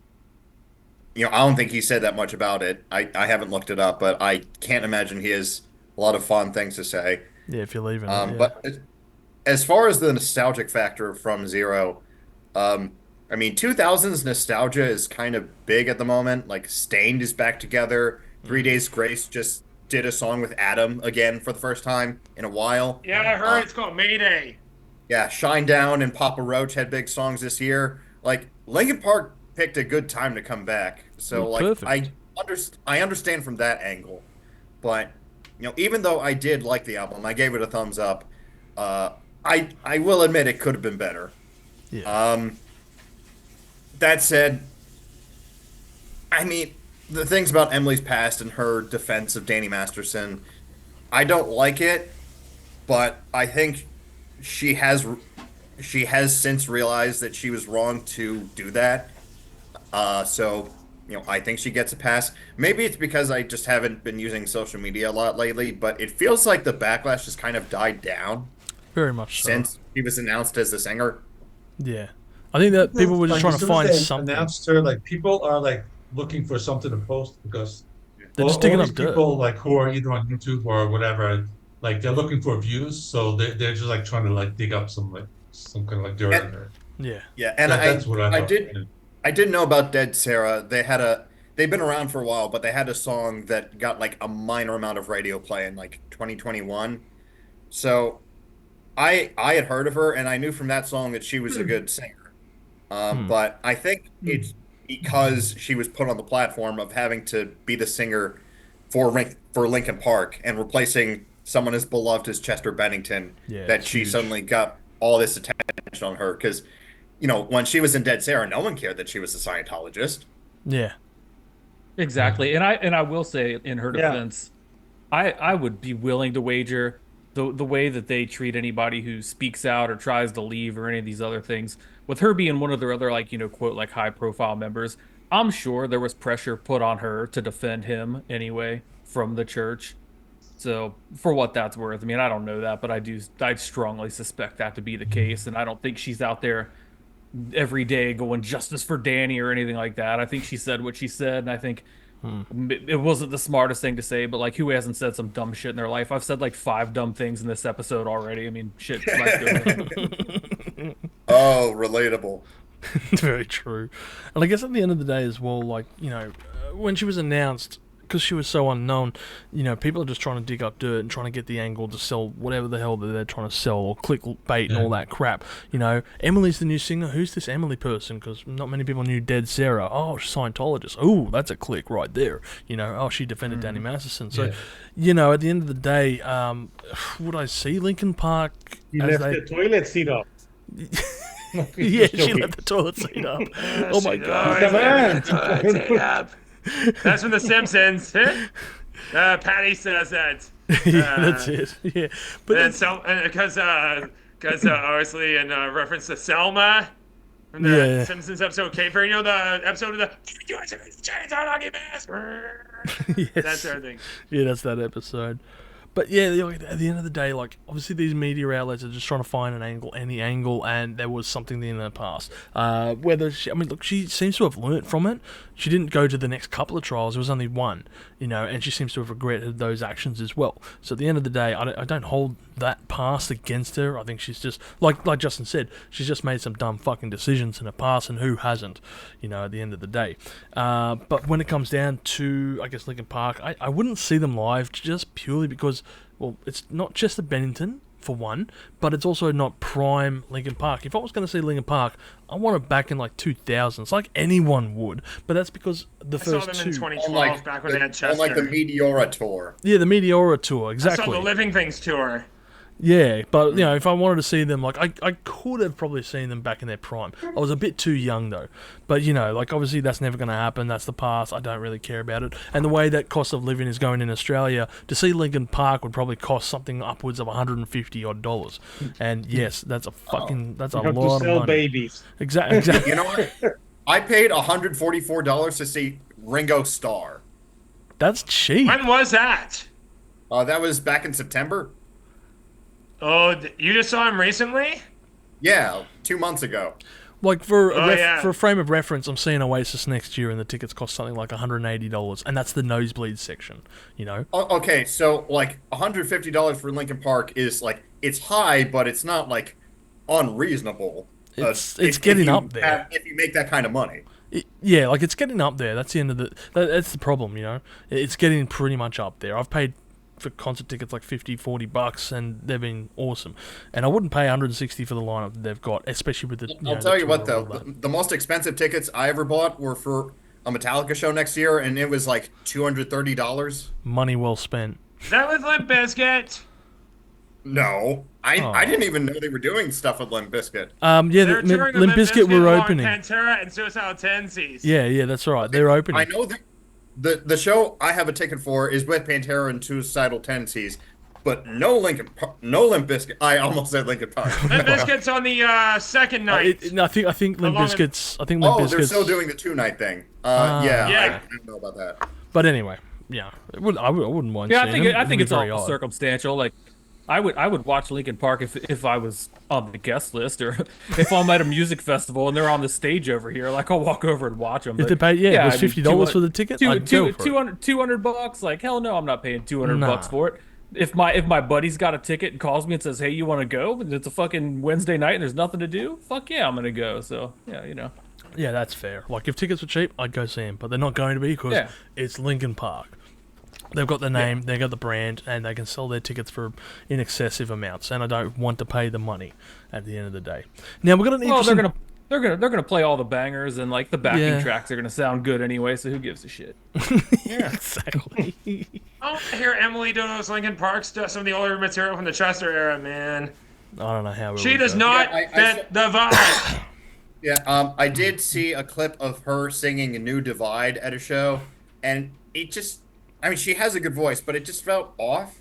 don't think he said that much about it. I haven't looked it up, but I can't imagine he has a lot of fun things to say. Yeah, if you're leaving it, yeah. But as far as the nostalgic factor from Zero, I mean, 2000s nostalgia is kind of big at the moment. Like, Stained is back together. Three Days Grace just did a song with Adam again for the first time in a while. Yeah, I heard it's called Mayday. Yeah, Shinedown and Papa Roach had big songs this year. Like, Linkin Park picked a good time to come back. So, like, Perfect. I understand from that angle. But, even though I did like the album, I gave it a thumbs up. I will admit it could have been better. Yeah. That said, I mean, the things about Emily's past and her defense of Danny Masterson, I don't like it, but I think she has she has since realized that she was wrong to do that. So, I think she gets a pass. Maybe it's because I just haven't been using social media a lot lately, but it feels like the backlash has kind of died down Very much so. since she was announced as the singer. Yeah. I think that people were just Like, trying as to soon as find they something. announced her, like people are like looking for something to post because They're just all digging these up dirt. people like who are either on YouTube or whatever, like they're looking for views, so they're just like trying to like dig up some kind of like dirt on her. Yeah. Yeah, and That's what I I thought. did I didn't know about Dead Sarah. They've been around for a while, but they had a song that got like a minor amount of radio play in like 2021. So I had heard of her and I knew from that song that she was a good singer. But I think it's because she was put on the platform of having to be the singer for Linkin Park and replacing someone as beloved as Chester Bennington Yeah, that it's she huge. suddenly got all this attention on her because when she was in Dead Sarah, no one cared that she was a Scientologist. Yeah. Exactly. And I will say in her Yeah. defense, I would be willing to wager the way that they treat anybody who speaks out or tries to leave or any of these other things, with her being one of their other like, quote like high profile members, I'm sure there was pressure put on her to defend him anyway from the church. So for what that's worth, I mean, I don't know that, but I strongly suspect that to be the case, and I don't think she's out there every day going justice for Danny or anything like that. I think she said what she said, and I think it wasn't the smartest thing to say, but like, who hasn't said some dumb shit in their life? I've said like 5 dumb things in this episode already. I mean, shit, life goes on. Oh, relatable. Very true. And I guess at the end of the day as well, like, when she was announced, because she was so unknown, people are just trying to dig up dirt and trying to get the angle to sell whatever the hell that they're trying to sell, or clickbait and all that crap. Emily's the new singer. Who's this Emily person? Because not many people knew Dead Sarah. Oh, Scientologist. Oh, that's a click right there. Oh, she defended Danny Masterson. So, at the end of the day, would I see Linkin Park? You as left the toilet seat up. Yeah, she left the toilet seat up. Oh my god. Come on. That's from The Simpsons. Patty says that. Yeah, that's it. Yeah, but And so, because obviously in reference to Selma from the Yeah. Simpsons episode Caper, the episode of the Chainsaw Hockey Mask. yes. That sort of thing. Yeah, that's that episode. But yeah, at the end of the day, like, obviously these media outlets are just trying to find an angle, any angle, and there was something in the past. Look, she seems to have learnt from it. She didn't go to the next couple of trials. It was only one, and she seems to have regretted those actions as well. So at the end of the day, I don't hold that past against her. I think she's just, like Justin said, she's just made some dumb fucking decisions in the past, and who hasn't, at the end of the day. But when it comes down to, I guess, Linkin Park, I wouldn't see them live just purely because, well, it's not just the Bennington, for one, but it's also not prime Linkin Park. If I was going to see Linkin Park, I want it back in like 2000s, like anyone would. But that's because the I saw first them two, in 2012, Unlike back when they had Chester. unlike the Meteora tour. yeah, the Meteora tour, I exactly. saw the Living Things tour. Yeah, but you know, if I wanted to see them, like I could have probably seen them back in their prime. I was a bit too young though, but you know, like obviously that's never going to happen. That's the past. I don't really care about it. And the way that cost of living is going in Australia, to see Linkin Park would probably cost something upwards of $150 odd. And yes, that's a fucking that's a You have to lot of sell money. babies. Exactly. You know what? I paid $144 to see Ringo Starr. That's cheap. When was that? That was back in September. Oh, you just saw him recently? Yeah, 2 months ago. Like for yeah. for a frame of reference, I'm seeing Oasis next year, and the tickets cost something like $180, and that's the nosebleed section. You know. Okay, so like $150 for Linkin Park is like it's high, but it's not like unreasonable. It's if getting you up there. if you make that kind of money. Yeah, like it's getting up there. That's the end of that's the problem, you know. It's getting pretty much up there. I've paid for concert tickets like $50-$40, and they've been awesome. And I wouldn't pay $160 for the lineup that they've got, especially with the. I'll tell you what though, the most expensive tickets I ever bought were for a Metallica show next year, and it was like $230. Money well spent. That was Limp Bizkit. No, I didn't even know they were doing stuff with Limp Bizkit. Yeah, They're touring Limp with Bizkit were along opening. Pantera and Suicidal Tendencies. Yeah, that's right. They're opening. I know that the show I have a ticket for is with Pantera and Suicidal Tendencies, but no Limp Bizkit. I almost said Linkin Park. Limp Bizkit's on the second night. I think Limp Along Bizkit's. I think Limp Oh, Bizkit's. they're still doing the 2-night thing. Yeah. Yeah. I don't know about that. But anyway, yeah, I wouldn't mind. Yeah, seeing them. I think It'd it's be very all odd. circumstantial. Like, I would watch Linkin Park if I was on the guest list, or if I'm at a music festival and they're on the stage over here. Like, I'll walk over and watch them. If they pay, it was $50 for the ticket. I'd go for it. $200. Like, hell no, I'm not paying $200 Nah. bucks for it. If my buddy's got a ticket and calls me and says, "Hey, you want to go?" and it's a fucking Wednesday night and there's nothing to do, fuck yeah, I'm gonna go. So yeah, you know. Yeah, that's fair. Like if tickets were cheap, I'd go see them, but they're not going to be because Yeah. it's Linkin Park. They've got the name, they've got the brand, and they can sell their tickets for in excessive amounts. And I don't want to pay the money at the end of the day. Now we're gonna. Well, they're gonna play all the bangers, and like the backing tracks are gonna sound good anyway. So who gives a shit? Yeah, exactly. I want to hear Emily do those Linkin Park stuff, some of the older material from the Chester era, man. I don't know how. She does not fit the vibe. Yeah, I did see a clip of her singing a New Divide at a show, and it just. I mean, she has a good voice, but it just felt off.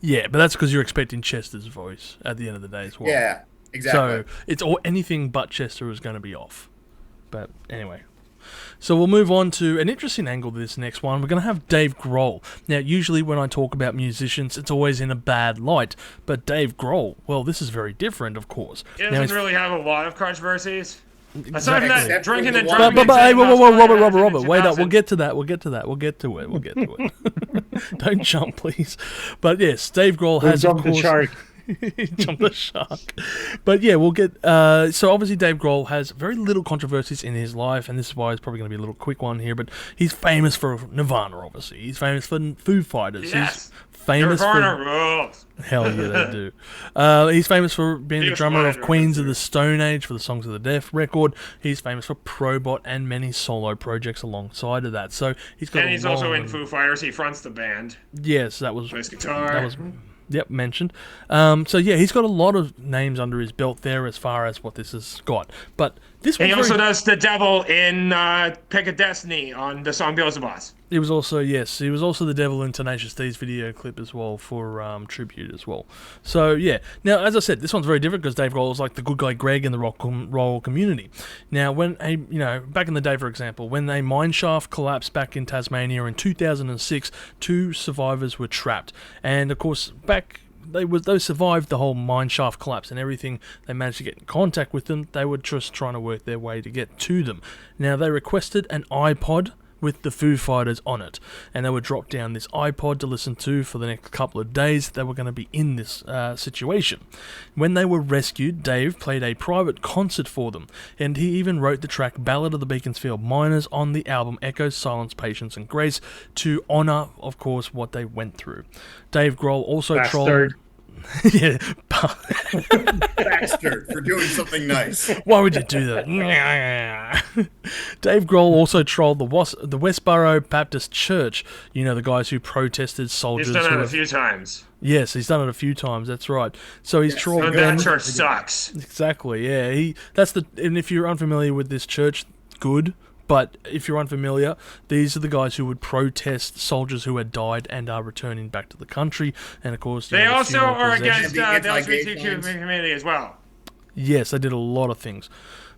Yeah, but that's because you're expecting Chester's voice at the end of the day as well. Yeah, exactly. So it's anything but Chester is going to be off. But anyway. So we'll move on to an interesting angle to this next one. We're going to have Dave Grohl. Now, usually when I talk about musicians, it's always in a bad light. But Dave Grohl, well, this is very different, of course. He Now, doesn't really have a lot of controversies. Aside from Exactly. that, Except drinking for and the one- driving. But hey, whoa, Robert, in wait up. 2000. We'll get to that. We'll get to it. Don't jump, please. But yes, Dave Grohl Don't has, jump of the course... shark. Jump the shark. But yeah, we'll get... so obviously Dave Grohl has very little controversies in his life, and this is why it's probably going to be a little quick one here, but he's famous for Nirvana, obviously. He's famous for Foo Fighters. Yes. He's famous Nirvana for... rules. Hell yeah, they do. He's famous for being the Biggest drummer of writer Queens of ever. the Stone Age for the Songs of the Deaf record. He's famous for Probot and many solo projects alongside of that. So he's got And a he's also long- in Foo Fighters. He fronts the band. Yes, that was... Plays guitar. That was... Yep, mentioned. So yeah, he's got a lot of names under his belt there as far as what this has got. But this He was also very... does the devil in Pick of Destiny on the song Beelzebub. He was also the devil in Tenacious D's video clip as well for tribute as well. So yeah, now as I said, this one's very different because Dave Grohl is like the good guy Greg in the rock and roll community. Now when back in the day, for example, when a mine shaft collapsed back in Tasmania in 2006, 2 survivors were trapped, and of course they survived the whole mine shaft collapse and everything. They managed to get in contact with them. They were just trying to work their way to get to them. Now they requested an iPod with the Foo Fighters on it, and they would drop down this iPod to listen to for the next couple of days. They were going to be in this situation. When they were rescued, Dave played a private concert for them, and he even wrote the track Ballad of the Beaconsfield Miners on the album Echo, Silence, Patience and Grace to honour, of course, what they went through. Dave Grohl also trolled... Yeah. Bastard for doing something nice. Why would you do that? Dave Grohl also trolled the Westboro Baptist Church. You know, the guys who protested soldiers. He's done it a few times. Yes, he's done it a few times. That's right. So he's trolled So them. that church sucks. Exactly. Yeah. And if you're unfamiliar with this church, good. But if you're unfamiliar, these are the guys who would protest soldiers who had died and are returning back to the country. And of course, They also are possessions. against the Anti-gay LGBTQ signs. community as well. Yes, they did a lot of things.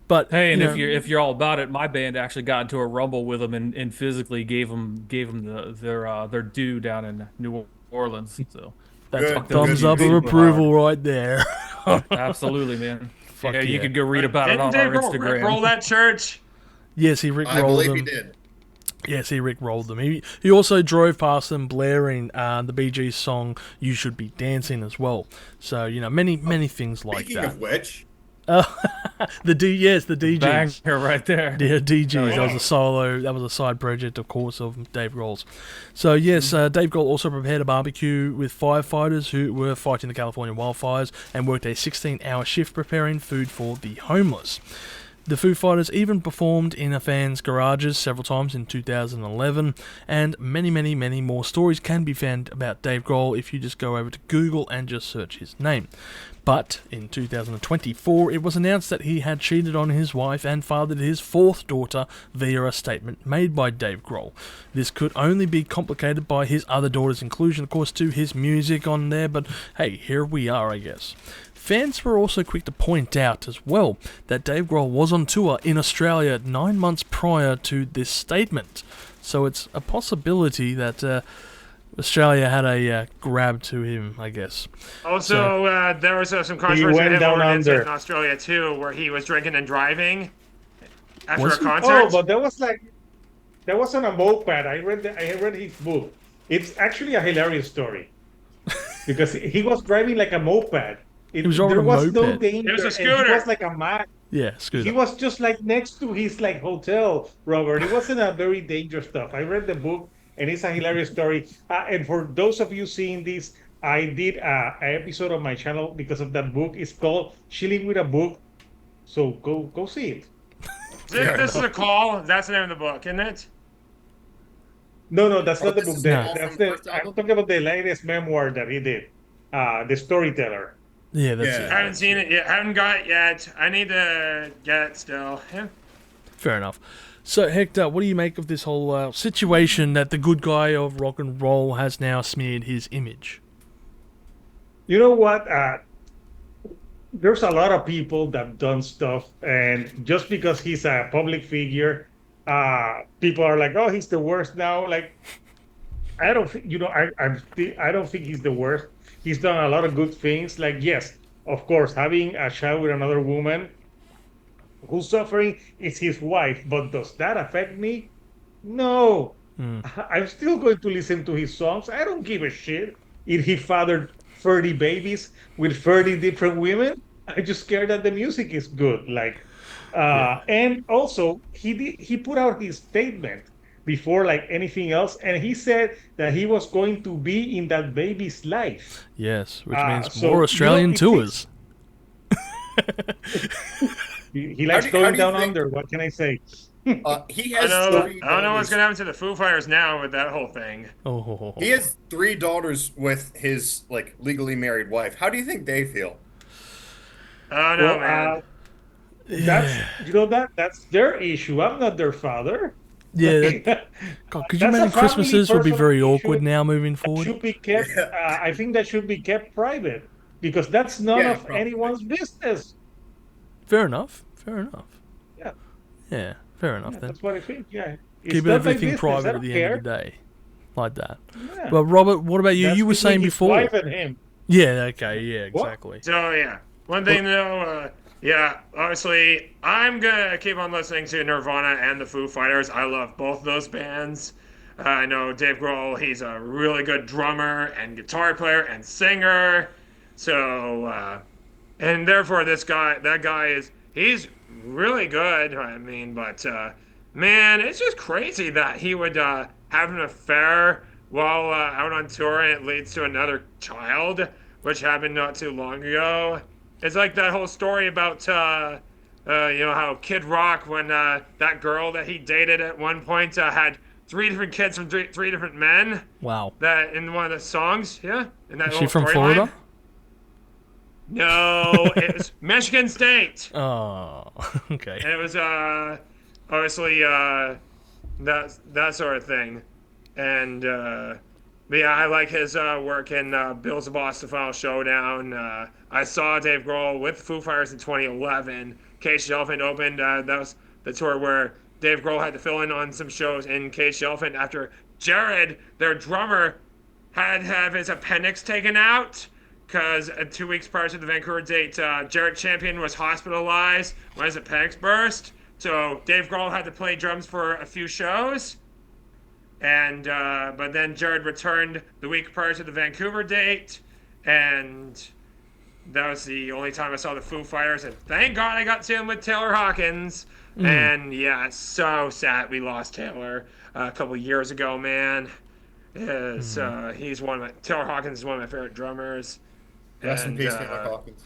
But Hey, and you know, if you're all about it, my band actually got into a rumble with them and physically gave them their due down in New Orleans. So that's Good, a good, thumbs good. up of approval right there. absolutely, man. Fuck Yeah, yeah. you could go read about it Didn't on Dave our Grohl roll Instagram. that church? Yes, he I rickrolled believe them. he did. Yes, he rickrolled them. He also drove past them blaring the Bee Gees song "You Should Be Dancing" as well. So you know, many things like Speaking that. of which, The DGs. Banger right there. Yeah, DGs. Oh, That was yeah. a solo. That was a side project, of course, of Dave Grohl's. So yes, Dave Grohl also prepared a barbecue with firefighters who were fighting the California wildfires and worked a 16-hour shift preparing food for the homeless. The Foo Fighters even performed in a fan's garages several times in 2011, and many more stories can be found about Dave Grohl if you just go over to Google and just search his name. But in 2024, it was announced that he had cheated on his wife and fathered his fourth daughter via a statement made by Dave Grohl. This could only be complicated by his other daughter's inclusion, of course, to his music on there, but hey, here we are, I guess. Fans were also quick to point out as well that Dave Grohl was on tour in Australia 9 months prior to this statement. So it's a possibility that Australia had a grab to him, I guess. Also, there was some controversy went with him down over an incident under. in Australia too, where he was drinking and driving after Was a he? concert. Oh, but that wasn't a moped. I read his book. It's actually a hilarious story because he was driving like a moped. He was driving there a was no moped. danger. It was a and scooter. He was like a Mac. Yeah, He scooter. was just like next to his like hotel, Robert. It wasn't a very dangerous stuff. I read the book, and it's a hilarious story. And for those of you seeing this, I did an episode of my channel because of that book. It's called "Chilling with a Book," so go see it. This is a call. That's the name of the book, isn't it? No, that's not the this book. is That's from the the, first I'm album? talking about the latest memoir that he did, The Storyteller. Yeah, that's Yeah. I haven't seen it yet. Haven't got it yet. I need to get it still. Yeah. fair enough. So, Hector, what do you make of this whole situation that the good guy of rock and roll has now smeared his image? You know what? There's a lot of people that have done stuff, and just because he's a public figure, people are like, "Oh, he's the worst now." Like, I don't, I don't think he's the worst. He's done a lot of good things. Like, yes, of course, having a child with another woman who's suffering is his wife, but does that affect me? No. I'm still going to listen to his songs. I don't give a shit if he fathered 30 babies with 30 different women. I just care that the music is good. Like, and also he put out his statement before like anything else, and he said that he was going to be in that baby's life. Yes, which means so, more Australian it tours. He likes how going do you down think- under. What can I say? he I has know. three I don't know what's daughters. gonna happen to the Foo Fighters now with that whole thing. Oh, He has 3 daughters with his like legally married wife. How do you think they feel? Oh no, Well, man. that's their issue. I'm not their father. yeah. God, could you That's a imagine family Christmases would be personal very issue. awkward now moving That forward? should be kept. I think that should be kept private because that's none Yeah, of probably. anyone's business. Fair enough. Fair enough. Yeah. Yeah, fair enough Yeah, then. that's what I think. Yeah, it's Keep not my everything business. private I at don't the care. end of the day. Like that. Yeah. But Robert, what about you? That's You were between saying his before. wife and him. Yeah, okay, yeah, What? exactly. So yeah, one thing though, yeah, obviously I'm gonna keep on listening to Nirvana and the Foo Fighters. I love both those bands. I know Dave Grohl, he's a really good drummer and guitar player and singer. So, and therefore that guy he's really good. I mean, but man, it's just crazy that he would have an affair while out on tour and it leads to another child. which happened not too long ago. It's like that whole story about how Kid Rock, when that girl that he dated at one point had 3 different kids from three different men. Wow. That in one of the songs, yeah. In that Is she little from storyline. Florida? No, it was Michigan State. Oh, okay. And it was obviously that sort of thing. And but yeah, I like his work in Bills the Boss: The Final Showdown. I saw Dave Grohl with Foo Fighters in 2011. Cage the Elephant opened. That was the tour where Dave Grohl had to fill in on some shows in Cage the Elephant after Jared, their drummer, had to have his appendix taken out. Because 2 weeks prior to the Vancouver date, Jared Champion was hospitalized when his appendix burst. So Dave Grohl had to play drums for a few shows. And but then Jared returned the week prior to the Vancouver date, and that was the only time I saw the Foo Fighters. And thank God I got to him with Taylor Hawkins. And yeah, so sad we lost Taylor a couple years ago, man. He's Taylor Hawkins is one of my favorite drummers. Rest in peace, Taylor Hawkins.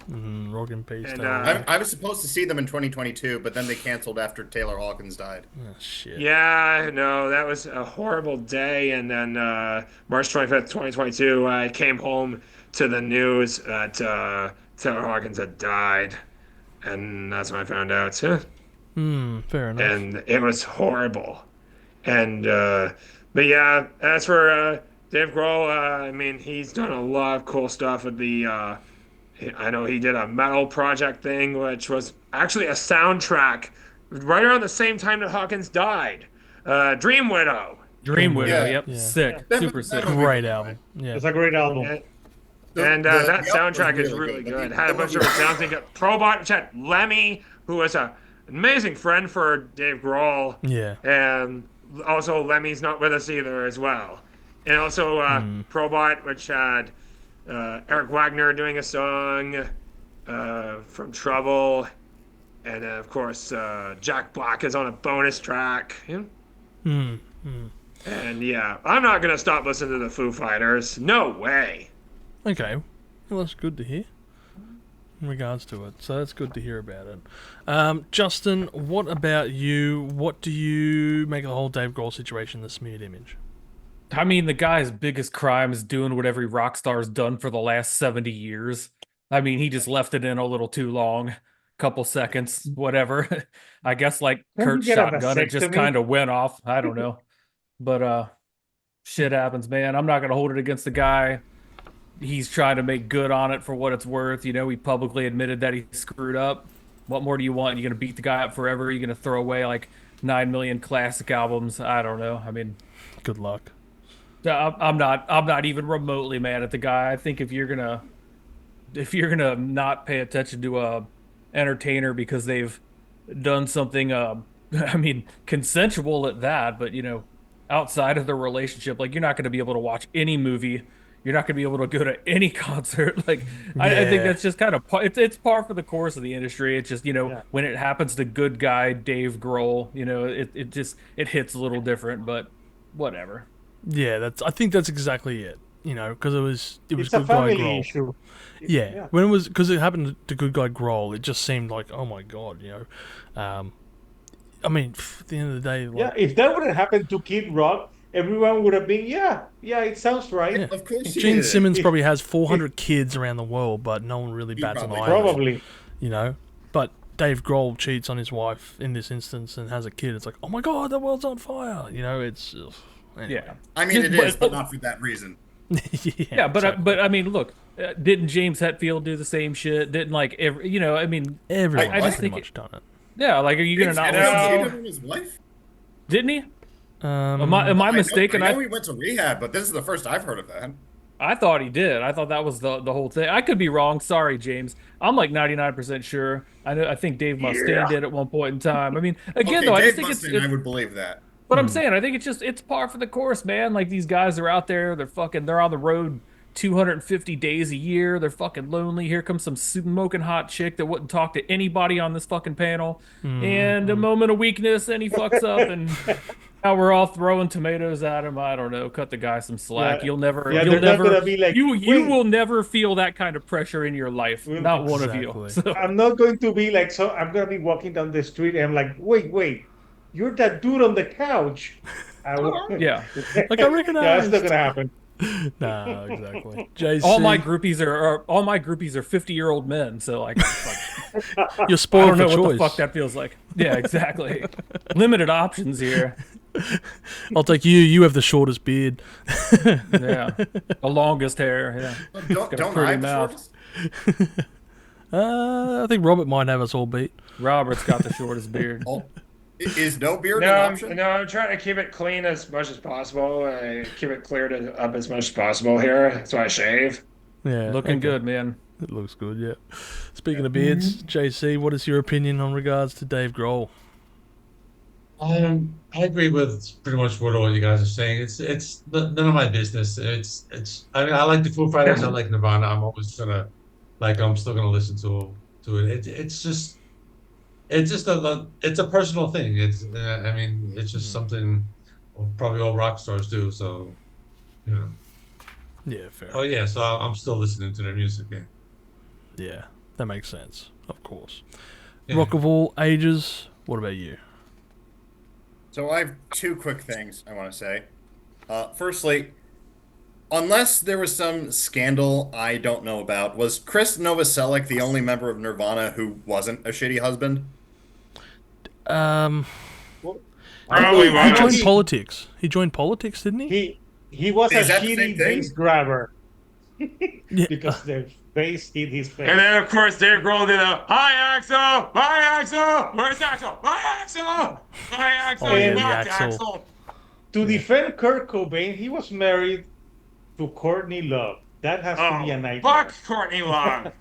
Rock and peace. and, I was supposed to see them in 2022, but then they canceled after Taylor Hawkins died. Oh, shit. Yeah, no, that was a horrible day. And then March 25th, 2022, I came home to the news that Taylor Hawkins had died. And that's when I found out. Fair enough. And it was horrible. And, but yeah, as for Dave Grohl, I mean, he's done a lot of cool stuff with the, I know he did a metal project thing, which was actually a soundtrack right around the same time that Hawkins died. Dream Widow. Dream Widow, Yeah. yep, Yeah. sick, That- super sick. that- Great album. Yeah. It's a great album. And that soundtrack is really good. Had a bunch of sounds. They got Probot, which had Lemmy, who was an amazing friend for Dave Grohl. Yeah. And also Lemmy's not with us either as well. And also Probot, which had Eric Wagner doing a song from Trouble. And of course, Jack Black is on a bonus track. Yeah. And yeah, I'm not going to stop listening to the Foo Fighters. No way. Okay. Well, that's good to hear. In regards to it. So that's good to hear about it. Justin, what about you? What do you make of the whole Dave Grohl situation, the smeared image? I mean, the guy's biggest crime is doing what every rock star's done for the last 70 years. I mean, he just left it in a little too long. Couple seconds, whatever. I guess like Can Kurt's you get a shotgun, it just vasectomy? kind of went off. I don't know. But shit happens, man. I'm not gonna hold it against the guy. He's trying to make good on it for what it's worth. You know, he publicly admitted that he screwed up. What more do you want? You're gonna beat the guy up forever? You're gonna throw away like 9 million classic albums? I don't know. I mean, Good luck. I'm not even remotely mad at the guy. I think if you're gonna not pay attention to a entertainer because they've done something I mean, consensual at that, but you know, outside of the relationship, like you're not going to be able to watch any movie, you're not going to be able to go to any concert. Like I think that's just kind of it's par for the course of the industry. It's just, you know, when it happens to good guy Dave Grohl, you know, it hits a little different, but whatever. Yeah, I think that's exactly it. You know, because it was It's good a guy family Grohl. issue. Yeah. When it was, because it happened to good guy Grohl, it just seemed like, oh my god, you know. I mean, at the end of the day, like, Yeah, if that would have happened to Kid Rock, everyone would have been, yeah, it sounds right. Yeah. Of course, he Gene did. Simmons probably has 400 kids around the world, but no one really He bats an eye probably on it, Probably. you know. But Dave Grohl cheats on his wife in this instance and has a kid. It's like, oh my god, the world's on fire. You know, it's anyway. Yeah. I mean, it is, but not for that reason. Yeah, but I mean, look, didn't James Hetfield do the same shit? Didn't like every, you know? I mean, everyone I has just pretty think much done it. yeah, like, are you gonna not Didn't listen? he cheat on his wife? Didn't he? Am I mistaken? I know he went to rehab, but this is the first I've heard of that. I thought he did. I thought that was the whole thing. I could be wrong. Sorry, James. I'm like 99% sure. I think Dave Mustaine did at one point in time. I mean, again, Okay, though, I Dave just think Mustaine, I would believe that. But I'm saying, I think it's par for the course, man. Like, these guys are out there, they're on the road 250 days a year. They're fucking lonely. Here comes some smoking hot chick that wouldn't talk to anybody on this fucking panel. And a moment of weakness, and he fucks up, and Now we're all throwing tomatoes at him. I don't know. Cut the guy some slack. Yeah. You'll never. Yeah, You'll they're not never. gonna be like, You wait, will never feel that kind of pressure in your life. well, Not one of you. Exactly. So I'm not going to be like, so I'm gonna be walking down the street and I'm like, wait, you're that dude on the couch. yeah. Like I Yeah, that's recognized. not gonna happen. No, exactly. JC, All my groupies are 50-year-old men. So like, you're I spoiled don't know for what choice. the fuck that feels like. Yeah, exactly. Limited options here. I'll take you. You have the shortest beard. Yeah, the longest hair. Yeah, Don't, got a don't pretty I have the mouth. shortest? I think Robert might have us all beat. Robert's got the shortest beard. Oh, is no beard No, an option? I'm trying to keep it clean as much as possible. Keep it cleared up as much as possible here. So I shave. Yeah, Looking okay. good, man. It looks good. Yeah. Speaking of beards, JC, what is your opinion on regards to Dave Grohl? I agree with pretty much what all you guys are saying. It's none of my business. I mean, I like the Foo Fighters. I like Nirvana. I'm always gonna I'm still gonna listen to it. It's just it's a personal thing. I mean, it's just something probably all rock stars do. So, you know. Yeah, fair. Oh yeah, so I'm still listening to their music. Yeah. Yeah, that makes sense. Of course. Yeah. Rock of all ages. What about you? So I have two quick things I want to say. Firstly, unless there was some scandal I don't know about, was Chris Novoselic the only member of Nirvana who wasn't a shitty husband? Um, Probably he won't. joined politics. He joined politics, didn't he? He was a Is that the same shitty thing? bass grabber Yeah. because the bass hit his face. And then of course Dave Grohl did a hi Axel, where's Axel? Hi Axel, Oh, yeah, you the left, Axl. To defend Kurt Cobain, he was married to Courtney Love. That has to be a Oh, nightmare. fuck Courtney Love.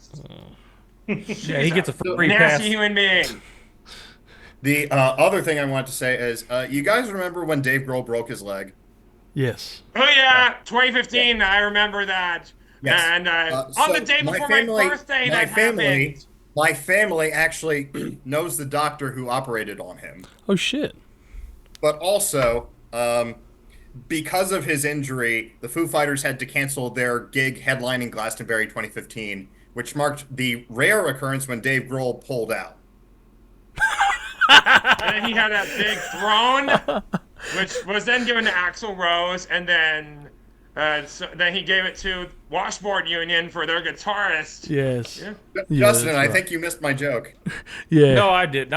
Yeah, he gets a free pass. Nasty human being. The other thing I want to say is, you guys remember when Dave Grohl broke his leg? Yes. Oh yeah, 2015. I remember that. Yes. And on So the day before my birthday, that happened. my family actually knows the doctor who operated on him. Oh shit. But also, because of his injury, the Foo Fighters had to cancel their gig headlining Glastonbury 2015, which marked the rare occurrence when Dave Grohl pulled out. And then he had that big throne, which was then given to Axl Rose, and then then he gave it to Washboard Union for their guitarist. Yes. Yeah. Yeah, Justin, that's I right. think you missed my joke. Yeah. No, I didn't.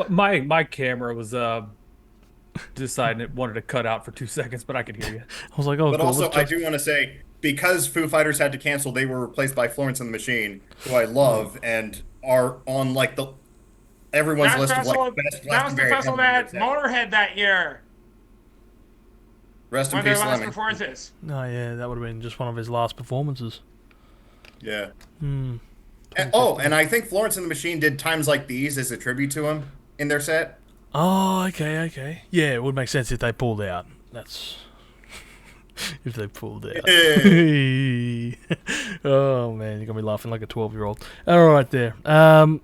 My camera was deciding it wanted to cut out for 2 seconds, but I could hear you. I was like, oh, But cool. also, Let's I just- do want to say, because Foo Fighters had to cancel, they were replaced by Florence and the Machine, who I love and are on like everyone's list of like best That was the Glastonbury festival that headliners ever. Motorhead that year. Rest One in of their peace, last Lemmy. performances. Oh yeah, that would have been just one of his last performances. Yeah. Hmm. And I think Florence and the Machine did Times Like These as a tribute to him in their set. Oh, okay. Yeah, it would make sense if they pulled out. That's if they pulled out. Oh man, you're gonna be laughing like a 12-year-old. All right, there.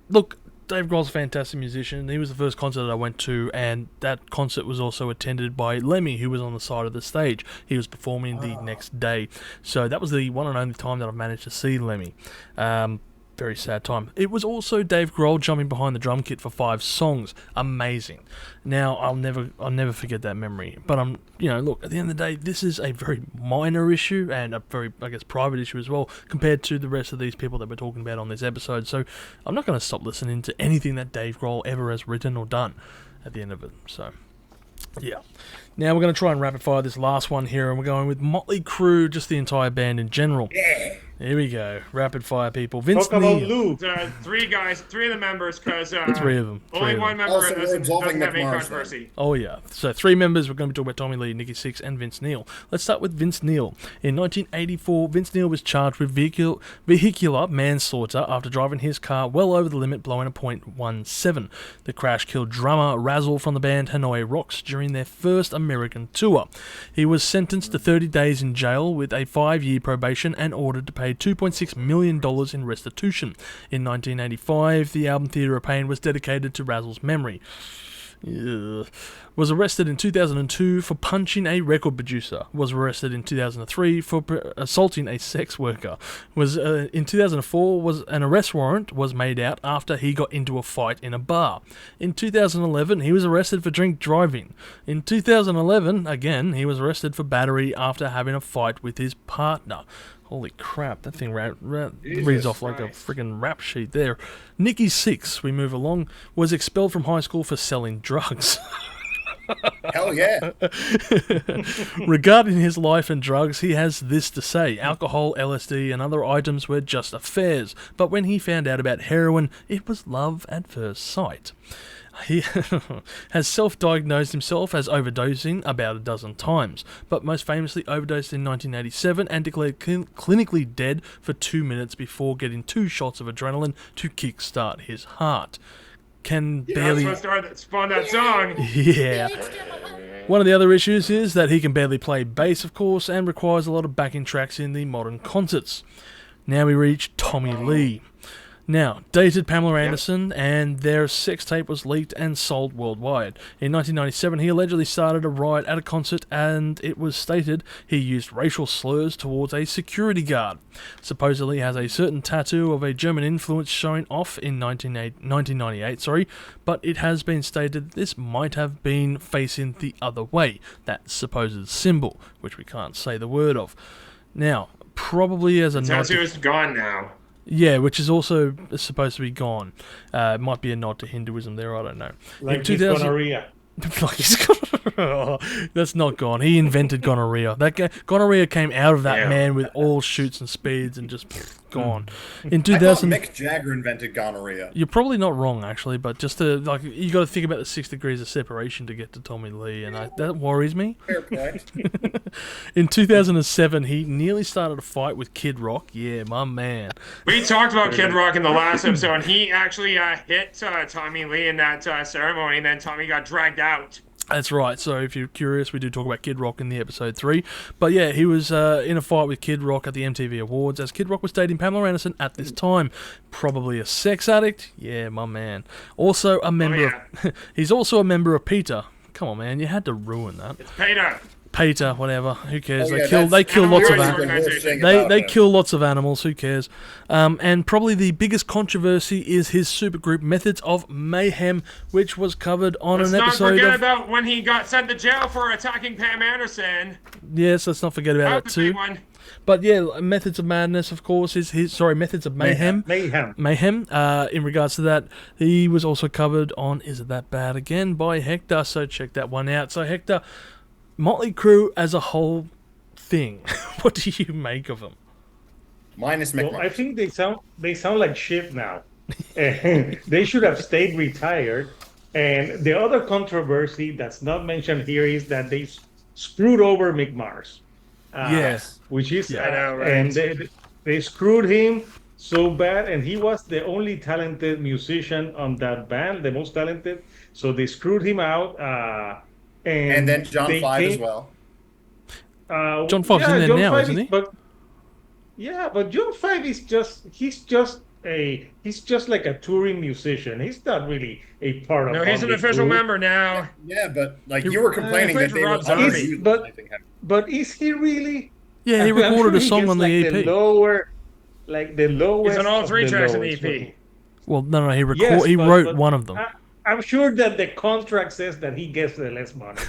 Look, Dave Grohl's a fantastic musician. He was the first concert that I went to, and that concert was also attended by Lemmy, who was on the side of the stage. He was performing the next day, so that was the one and only time that I've managed to see Lemmy. Very sad time. It was also Dave Grohl jumping behind the drum kit for 5 songs. Amazing. Now I'll never forget that memory. But look, at the end of the day, this is a very minor issue and a very, I guess, private issue as well compared to the rest of these people that we're talking about on this episode. So I'm not going to stop listening to anything that Dave Grohl ever has written or done at the end of it. So yeah. Now we're going to try and rapid fire this last one here, and we're going with Motley Crue, just the entire band in general. Yeah. Here we go. Rapid fire, people. Vince Talk about Neil. Lou. 3 guys, 3 of the members, because 3 of them. only one member Also, we're doesn't absolving have any McMars then. controversy. Oh yeah. So 3 members. We're going to be talking about Tommy Lee, Nicky Sixx, and Vince Neil. Let's start with Vince Neil. In 1984, Vince Neil was charged with vehicular manslaughter after driving his car well over the limit, blowing a .17. The crash killed drummer Razzle from the band Hanoi Rocks during their first American tour. He was sentenced to 30 days in jail with a 5-year probation and ordered to pay $2.6 million in restitution. In 1985, the album Theatre of Pain was dedicated to Razzle's memory. Ugh. Was arrested in 2002 for punching a record producer. Was arrested in 2003 for assaulting a sex worker. Was in 2004 was an arrest warrant was made out after he got into a fight in a bar. In 2011 he was arrested for drink driving. In 2011 again he was arrested for battery after having a fight with his partner. Holy crap, that thing reads off like a freaking rap sheet there. Nicky Six, we move along, was expelled from high school for selling drugs. Hell yeah. Regarding his life and drugs, he has this to say. Alcohol, LSD, and other items were just affairs. But when he found out about heroin, it was love at first sight. He has self-diagnosed himself as overdosing about a dozen times, but most famously overdosed in 1987 and declared clinically dead for 2 minutes before getting 2 shots of adrenaline to kickstart his heart. Can barely... That's what spawned that song. Yeah. One of the other issues is that he can barely play bass, of course, and requires a lot of backing tracks in the modern concerts. Now we reach Tommy Lee. Now, dated Pamela Anderson, and their sex tape was leaked and sold worldwide. In 1997, he allegedly started a riot at a concert, and it was stated he used racial slurs towards a security guard. Supposedly has a certain tattoo of a German influence showing off in 1998, but it has been stated this might have been facing the other way, that supposed symbol, which we can't say the word of. Now, probably as a Tattoo is gone now. Yeah, which is also supposed to be gone. It might be a nod to Hinduism there, I don't know. Like gonorrhea. That's not gone. He invented gonorrhea. Gonorrhea came out of that man with all shoots and speeds and just gone. In 2000, Mick Jagger invented gonorrhea. You're probably not wrong, actually, but just to you got to think about the 6 degrees of separation to get to Tommy Lee, and that worries me. Fair point. In 2007, he nearly started a fight with Kid Rock. Yeah, my man. We talked about Kid Rock in the last episode, and he actually hit Tommy Lee in that ceremony, and then Tommy got dragged out. That's right. So if you're curious, we do talk about Kid Rock in the episode 3. But yeah, he was in a fight with Kid Rock at the MTV Awards, as Kid Rock was dating Pamela Anderson at this time. Probably a sex addict. Yeah, my man. Also a member. He's also a member of PETA. Come on, man. You had to ruin that. It's PETA. PETA, whatever. Who cares? Oh, yeah, they kill lots of animals. they kill lots of animals. Who cares? And probably the biggest controversy is his supergroup Methods of Mayhem, which was covered on an episode. Let's not forget about when he got sent to jail for attacking Pam Anderson. Yes, let's not forget about that too. But yeah, Methods of Madness, of course, is Methods of Mayhem. Mayhem. In regards to that, he was also covered on Is It That Bad Again by Hector. So check that one out. So Hector, Motley Crue as a whole thing, what do you make of them? Minus McMahon. Well, I think they sound like shit now. They should have stayed retired. And the other controversy that's not mentioned here is that they screwed over Mick Mars. Yes. Which is, I know, right? And they screwed him so bad, and he was the only talented musician on that band, the most talented. So they screwed him out. And then John 5 as well. John 5's in there now, isn't he? But John 5 is he's just like a touring musician. He's not really a part of. No, he's an official member now. Yeah, but you were complaining that they were underused. But is he really? Yeah, he recorded a song on the EP. The lowest. He's on all 3 tracks in the EP. Well, no, he wrote one of them. I'm sure that the contract says that he gets the less money.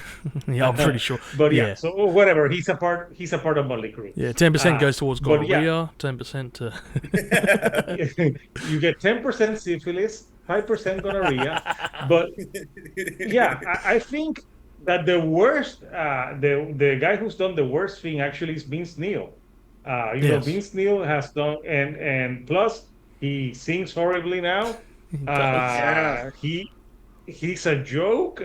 Yeah, I'm pretty sure. But yeah, so whatever. He's a part of Motley Crue. Yeah, 10% goes towards gonorrhea, 10% to. You get 10% syphilis, 5% gonorrhea, but yeah, I think that the worst, the guy who's done the worst thing actually is Vince Neil. You know, Vince Neil has done, and plus he sings horribly now. He's a joke.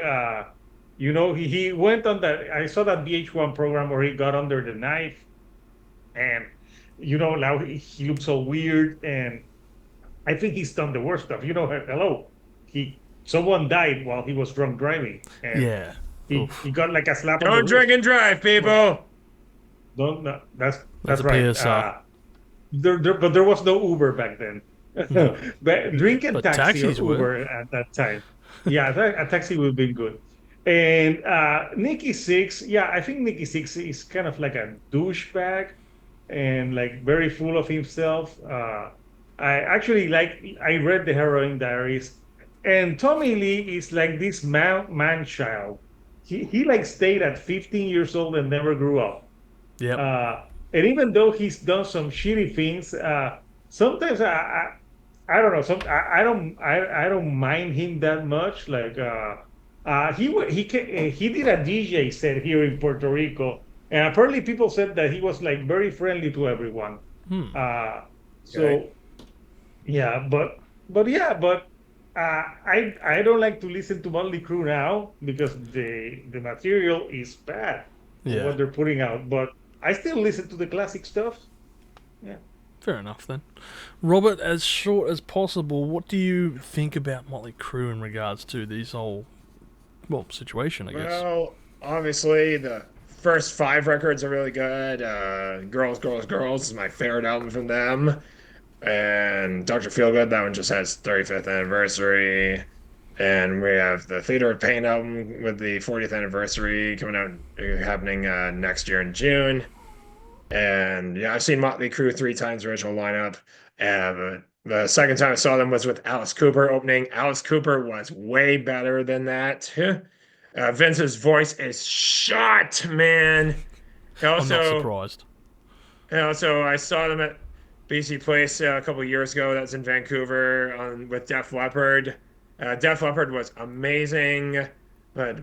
You know, he went on that. I saw that VH1 program where he got under the knife, and you know now he looks so weird. And I think he's done the worst stuff. You know, hello, someone died while he was drunk driving. And he got like a slap. Don't drink and drive, people. That's a right. PSR. But there was no Uber back then. But drink and taxi or taxis Uber at that time. Yeah, a taxi would have been good. And Nikki Six, yeah, I think Nikki Six is kind of like a douchebag and like very full of himself. I actually like, I read the Heroin Diaries, and Tommy Lee is like this man child. He like stayed at 15 years old and never grew up. Yep. And even though he's done some shitty things, sometimes I don't know. I don't mind him that much. Like he did a DJ set here in Puerto Rico, and apparently people said that he was like very friendly to everyone. So yeah, but I don't like to listen to Motley Crue now because the material is bad Yeah. what they're putting out. But I still listen to the classic stuff. Yeah. Fair enough then. Robert, as short as possible, what do you think about Motley Crue in regards to this whole, well, situation, I guess? Well, obviously the first 5 records are really good. Girls, Girls, Girls is my favorite album from them. And Dr. Feelgood, that one just has 35th anniversary. And we have the Theater of Pain album with the 40th anniversary coming out, happening next year in June. And yeah, I've seen Motley Crue 3 times, original lineup. But the second time I saw them was with Alice Cooper opening. Alice Cooper was way better than that. Vince's voice is shot, man. I'm not surprised. And also, I saw them at BC Place a couple of years ago. That's in Vancouver with Def Leppard. Def Leppard was amazing, but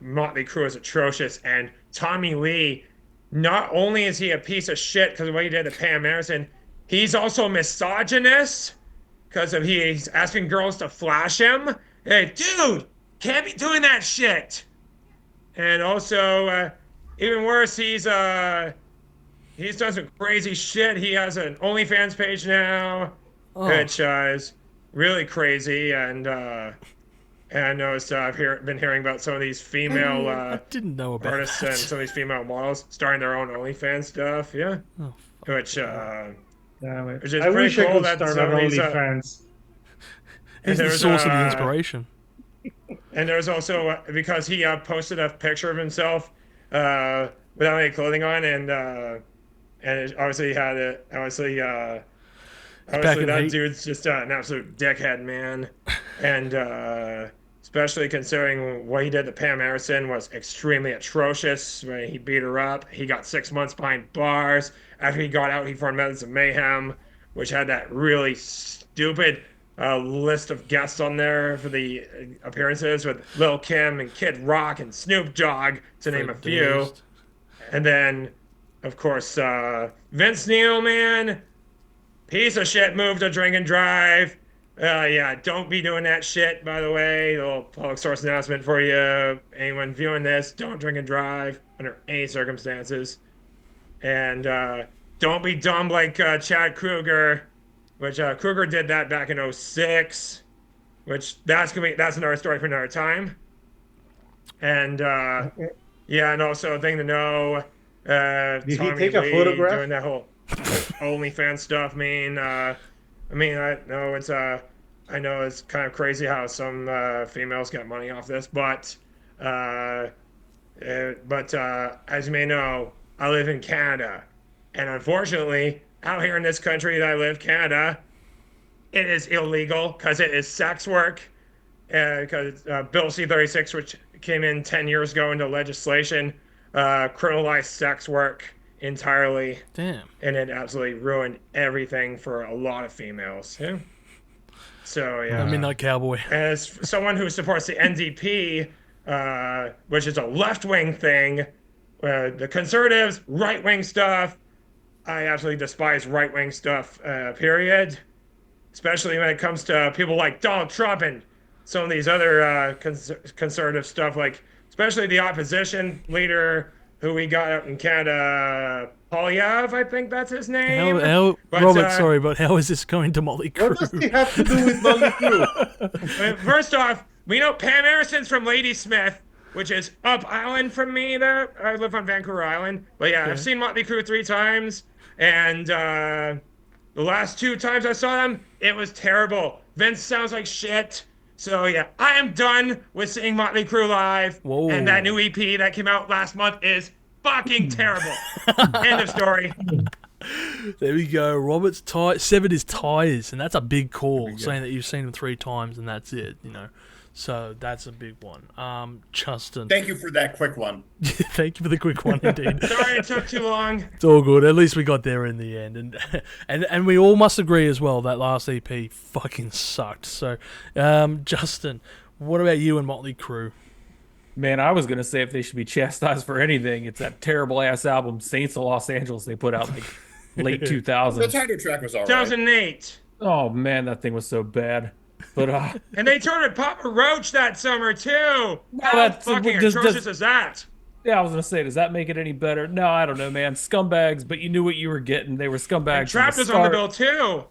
Motley Crue is atrocious. And Tommy Lee, not only is he a piece of shit because of what he did to Pam Anderson, he's also misogynist because of he's asking girls to flash him. Hey, dude, can't be doing that shit. And also, even worse, he's done some crazy shit. He has an OnlyFans page now, which is really crazy. And I noticed I've been hearing about some of these female I didn't know about artists that. and some of these female models starting their own OnlyFans stuff. Yeah, Oh, which Damn it. which is I pretty wish I cool could that start some an of these, OnlyFans. he's the there's, source of the inspiration. And there's also because he posted a picture of himself without any clothing on, and obviously he had it. Obviously, back in that heat. dude's just an absolute dickhead, man. And especially considering what he did to Pam Anderson was extremely atrocious. When he beat her up, he got 6 months behind bars. After he got out, he formed Methods of Mayhem, which had that really stupid list of guests on there for the appearances with Lil Kim and Kid Rock and Snoop Dogg, to name a few. Durst. And then, of course, Vince Neil, man, piece of shit move to drink and drive. Yeah, don't be doing that shit, by the way. A little public source announcement for you. Anyone viewing this, don't drink and drive under any circumstances. And don't be dumb like Chad Kruger, which Kruger did that back in 06, which that's another story for another time. And yeah, and also a thing to know, Did he Tommy take a Lee photograph? doing that whole OnlyFans stuff. I know it's kind of crazy how some females get money off this, but as you may know, I live in Canada, and unfortunately, out here in this country that I live, Canada, it is illegal because it is sex work. Because Bill C-36, which came in 10 years ago into legislation, criminalized sex work entirely. Damn. And it absolutely ruined everything for a lot of females. Yeah. So, yeah. Midnight Cowboy. As someone who supports the NDP, which is a left-wing thing, the conservatives, right-wing stuff, I absolutely despise right-wing stuff, period. Especially when it comes to people like Donald Trump and some of these other conservative stuff, like especially the opposition leader who we got out in Canada, Polyev, I think that's his name. Robert, sorry, but how is this going to Motley Crue? What does he have to do with Motley Crue? First off, we know Pam Anderson's from Ladysmith, which is up island from me. There, I live on Vancouver Island. But yeah, I've seen Motley Crue 3 times, and the last 2 times I saw them, it was terrible. Vince sounds like shit. So yeah, I am done with seeing Motley Crue live. Whoa. And that new EP that came out last month is fucking terrible. End of story. There we go. Robert's severed his tires, and that's a big call, saying that you've seen him 3 times and that's it, you know. So that's a big one. Justin. Thank you for that quick one. Thank you for the quick one, indeed. Sorry it took too long. It's all good. At least we got there in the end, and we all must agree as well that last EP fucking sucked. So, Justin, what about you and Motley Crue? Man, I was gonna say if they should be chastised for anything, it's that terrible ass album Saints of Los Angeles they put out like late 2000s. The title track was alright. 2008. Oh man, that thing was so bad. But And they toured with Papa Roach that summer too. How that's- fucking does- atrocious is that? yeah, I was gonna say, does that make it any better? No, I don't know, man. Scumbags, but you knew what you were getting. They were scumbags. And Trapped from was on the start. bill too.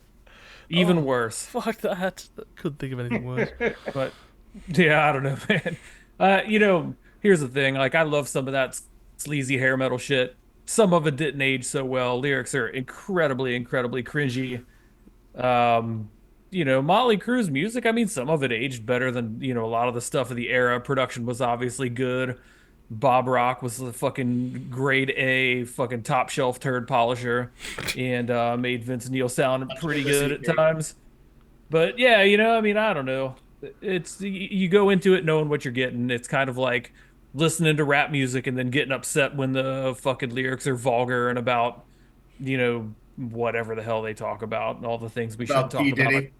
Even worse. Fuck that. Couldn't think of anything worse. But yeah, I don't know, man. You know, here's the thing. Like, I love some of that sleazy hair metal shit. Some of it didn't age so well. Lyrics are incredibly, incredibly cringy. You know, Motley Crue's music, I mean, some of it aged better than, you know, a lot of the stuff of the era. Production was obviously good. Bob Rock was the fucking grade A, fucking top shelf turd polisher, and made Vince Neil sound pretty good at times. But yeah, you know, I mean, I don't know. It's you go into it knowing what you're getting. It's kind of like listening to rap music and then getting upset when the fucking lyrics are vulgar and about, you know, whatever the hell they talk about and all the things we shouldn't talk about. Like,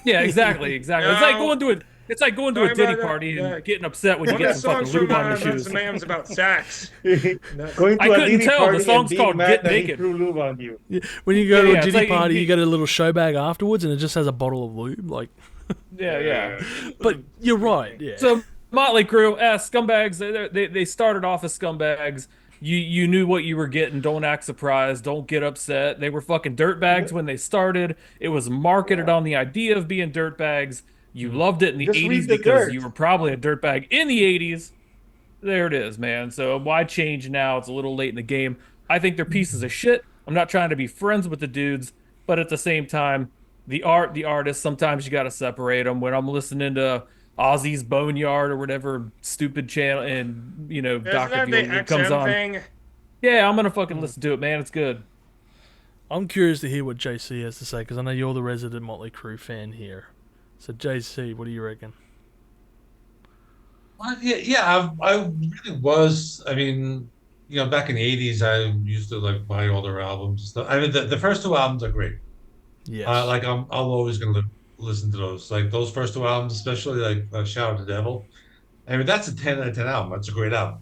yeah, exactly. It's like going to a Diddy party and getting upset when you One get of the some fucking songs lube from on your shoes. Vince Man's about sex. Going to I a couldn't Diddy tell. party The song's and called being Get mad that he Naked. threw lube on you. When you go to Yeah, a it's Diddy like party, you- you get a little show bag afterwards, and it just has a bottle of lube. Like, Yeah. but you're right. Yeah. So Motley Crue, scumbags. They started off as scumbags. You knew what you were getting. Don't act surprised. Don't get upset. They were fucking dirtbags when they started. It was marketed on the idea of being dirtbags. You loved it in the Just read 80s the because dirt. you were probably a dirtbag in the 80s. There it is, man. So why change now? It's a little late in the game. I think they're pieces of shit. I'm not trying to be friends with the dudes, but at the same time, the artist, sometimes you got to separate them. When I'm listening to Ozzy's Boneyard or whatever stupid channel and, you know, Isn't Dr. that the Buell comes XM on. thing? Yeah, I'm going to fucking listen to it, man. It's good. I'm curious to hear what JC has to say because I know you're the resident Motley Crue fan here. So JC, what do you reckon? I really was. I mean, you know, back in the 80s, I used to like buy all their albums and stuff. I mean, the first 2 albums are great. Yes. Like I'm always gonna listen to those. Like those first 2 albums, especially like Shout at the Devil. I mean, that's a 10 out of 10 album. That's a great album.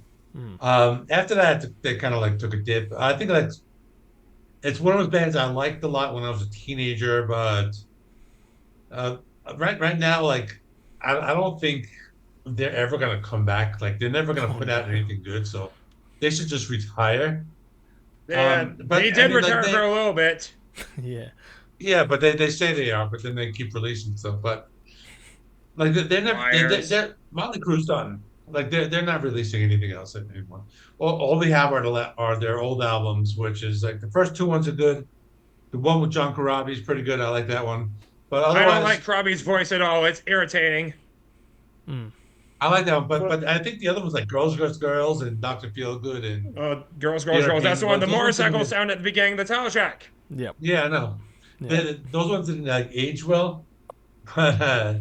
After that, they kind of like took a dip. I think like it's one of those bands I liked a lot when I was a teenager, but right now, like I don't think they're ever gonna come back. Like they're never gonna put out anything good. So they should just retire. Yeah, But, they I did mean, like, retire for a little bit. yeah. Yeah, but they say they are, but then they keep releasing stuff. But like they're never they're Motley Crue's done. Like they're not releasing anything else anymore. All they have are their old albums, which is like the first 2 ones are good. The one with John Corabi is pretty good. I like that one. But I otherwise, don't like Robbie's voice at all. It's irritating. I like that one. But I think the other ones like Girls, Girls, Girls, and Dr. Feelgood and Girls. Yeah, That's the one. The those ones motorcycle didn't- sound at the beginning of the title track. Yep. yeah, I know. Yeah. Those ones didn't like age well. But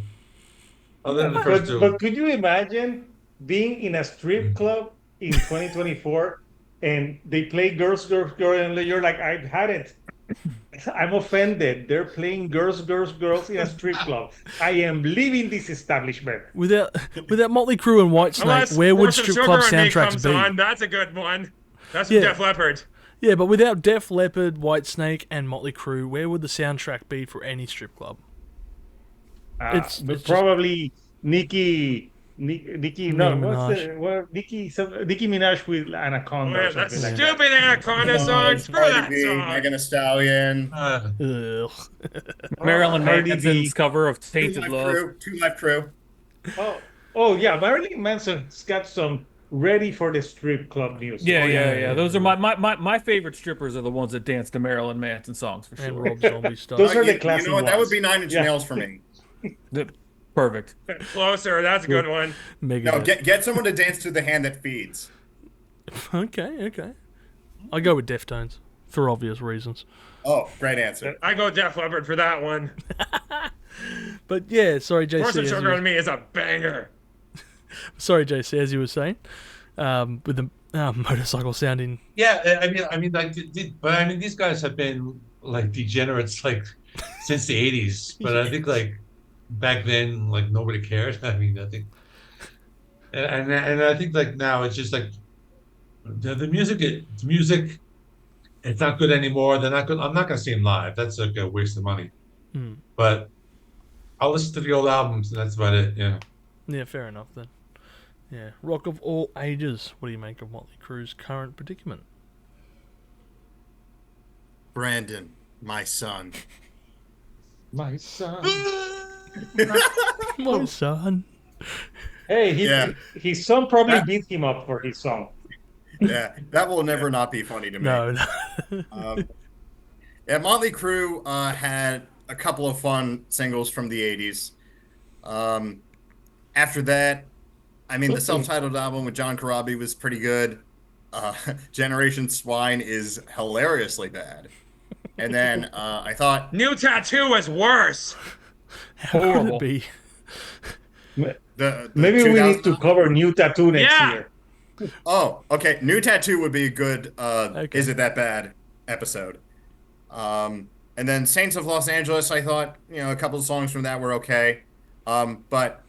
other than the first 2. But could you imagine being in a strip club in 2024 and they play Girls, Girls, Girls, and you're like, I've had it. I'm offended. They're playing Girls, Girls, Girls in a strip club. I am leaving this establishment. Without Motley Crue and Whitesnake, Unless where would Force of strip Sugar club and Me soundtracks comes be? on, that's a good one. That's from Yeah. Def Leppard. Yeah, but without Def Leppard, Whitesnake, and Motley Crue, where would the soundtrack be for any strip club? It's just- Probably Nicki. No, Minaj. Nicki Minaj with Anaconda. Oh, or yeah, that something like that. stupid Anaconda song. Screw that Cardi B, song. Megan Thee Stallion. Ugh. Marilyn Cardi Manson's B. cover of Two Tainted Life Love. Crew. 2 Life Crew. Oh yeah, Marilyn Manson's got some ready for the strip club music. Yeah. Those are my favorite strippers are the ones that dance to Marilyn Manson songs for And sure. Rob Zombie stuff. Those are the You classic know what? That would ones. be 9 Inch Yeah. Nails for me. Perfect. Closer. That's a good one. No, Megadeth. get someone to dance to the hand that feeds. Okay. I go with Deftones for obvious reasons. Oh, great answer. I go Def Leppard for that one. But yeah, sorry, JC. Force of as you Sugar were- on Me is a banger. Sorry, JC, as you were saying, with the motorcycle sounding. Yeah, I mean, like, but I mean, these guys have been like degenerates like since the '80s. But I think like back then, like nobody cared. I mean, I think, and I think like now it's just like the music. It's music. It's not good anymore. They're not good. I'm not gonna see them live. That's like a waste of money. Hmm. But I'll listen to the old albums, and that's about it. Yeah. Yeah, fair enough then. Yeah, rock of all ages. What do you make of Motley Crue's current predicament? Brandon, my son. My son. My son. Hey, Yeah. his son probably beat him up for his song. Yeah, that will never not be funny to me. No. Yeah, Motley Crue had a couple of fun singles from the 80s. After that, I mean, the self-titled album with John Corabi was pretty good. Generation Swine is hilariously bad. And then I thought... New Tattoo was worse. How could Horrible. it be? The Maybe we 2000 need to cover New Tattoo next Yeah. year. Oh, okay. New Tattoo would be a good Okay. Is It That Bad episode. And then Saints of Los Angeles, I thought, a couple of songs from that were okay. But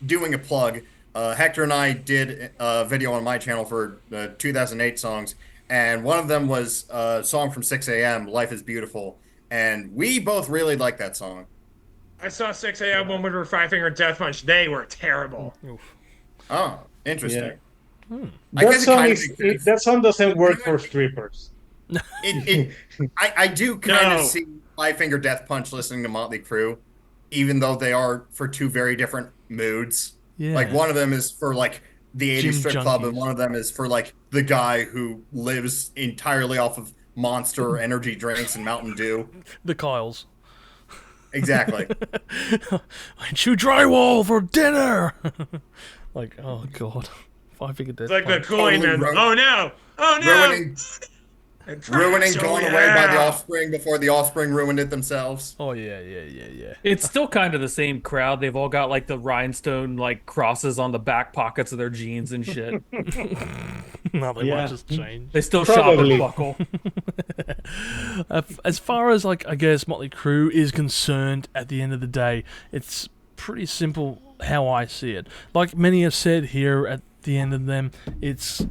doing a plug, Hector and I did a video on my channel for 2008 songs, and one of them was a song from 6 a.m., Life is Beautiful, and we both really liked that song. I saw 6 a.m. one with her Five Finger Death Punch. They were terrible. Oh, interesting. Yeah. I guess That song doesn't work for strippers. I do kind of No. see Five Finger Death Punch listening to Motley Crue, even though they are for two very different moods. Yeah. Like one of them is for like the 80s Gym strip club, junkies. and one of them is for like the guy who lives entirely off of Monster energy drinks and Mountain Dew. The Kyles. Exactly. I chew drywall for dinner. Like, oh god, 5 Finger Death It's like the Punch. Kool-Aid Totally Man. ruined- Oh no! Oh no! Ruining Oh, Gone Away by the yeah. Offspring before the Offspring ruined it themselves. Oh yeah. It's still kind of the same crowd. They've all got like the rhinestone like crosses on the back pockets of their jeans and shit. Nothing Yeah. much has changed. They still Probably. shop at Buckle. As far as like I guess Motley Crue is concerned, at the end of the day, it's pretty simple how I see it. Like many have said here, at the end of them, it's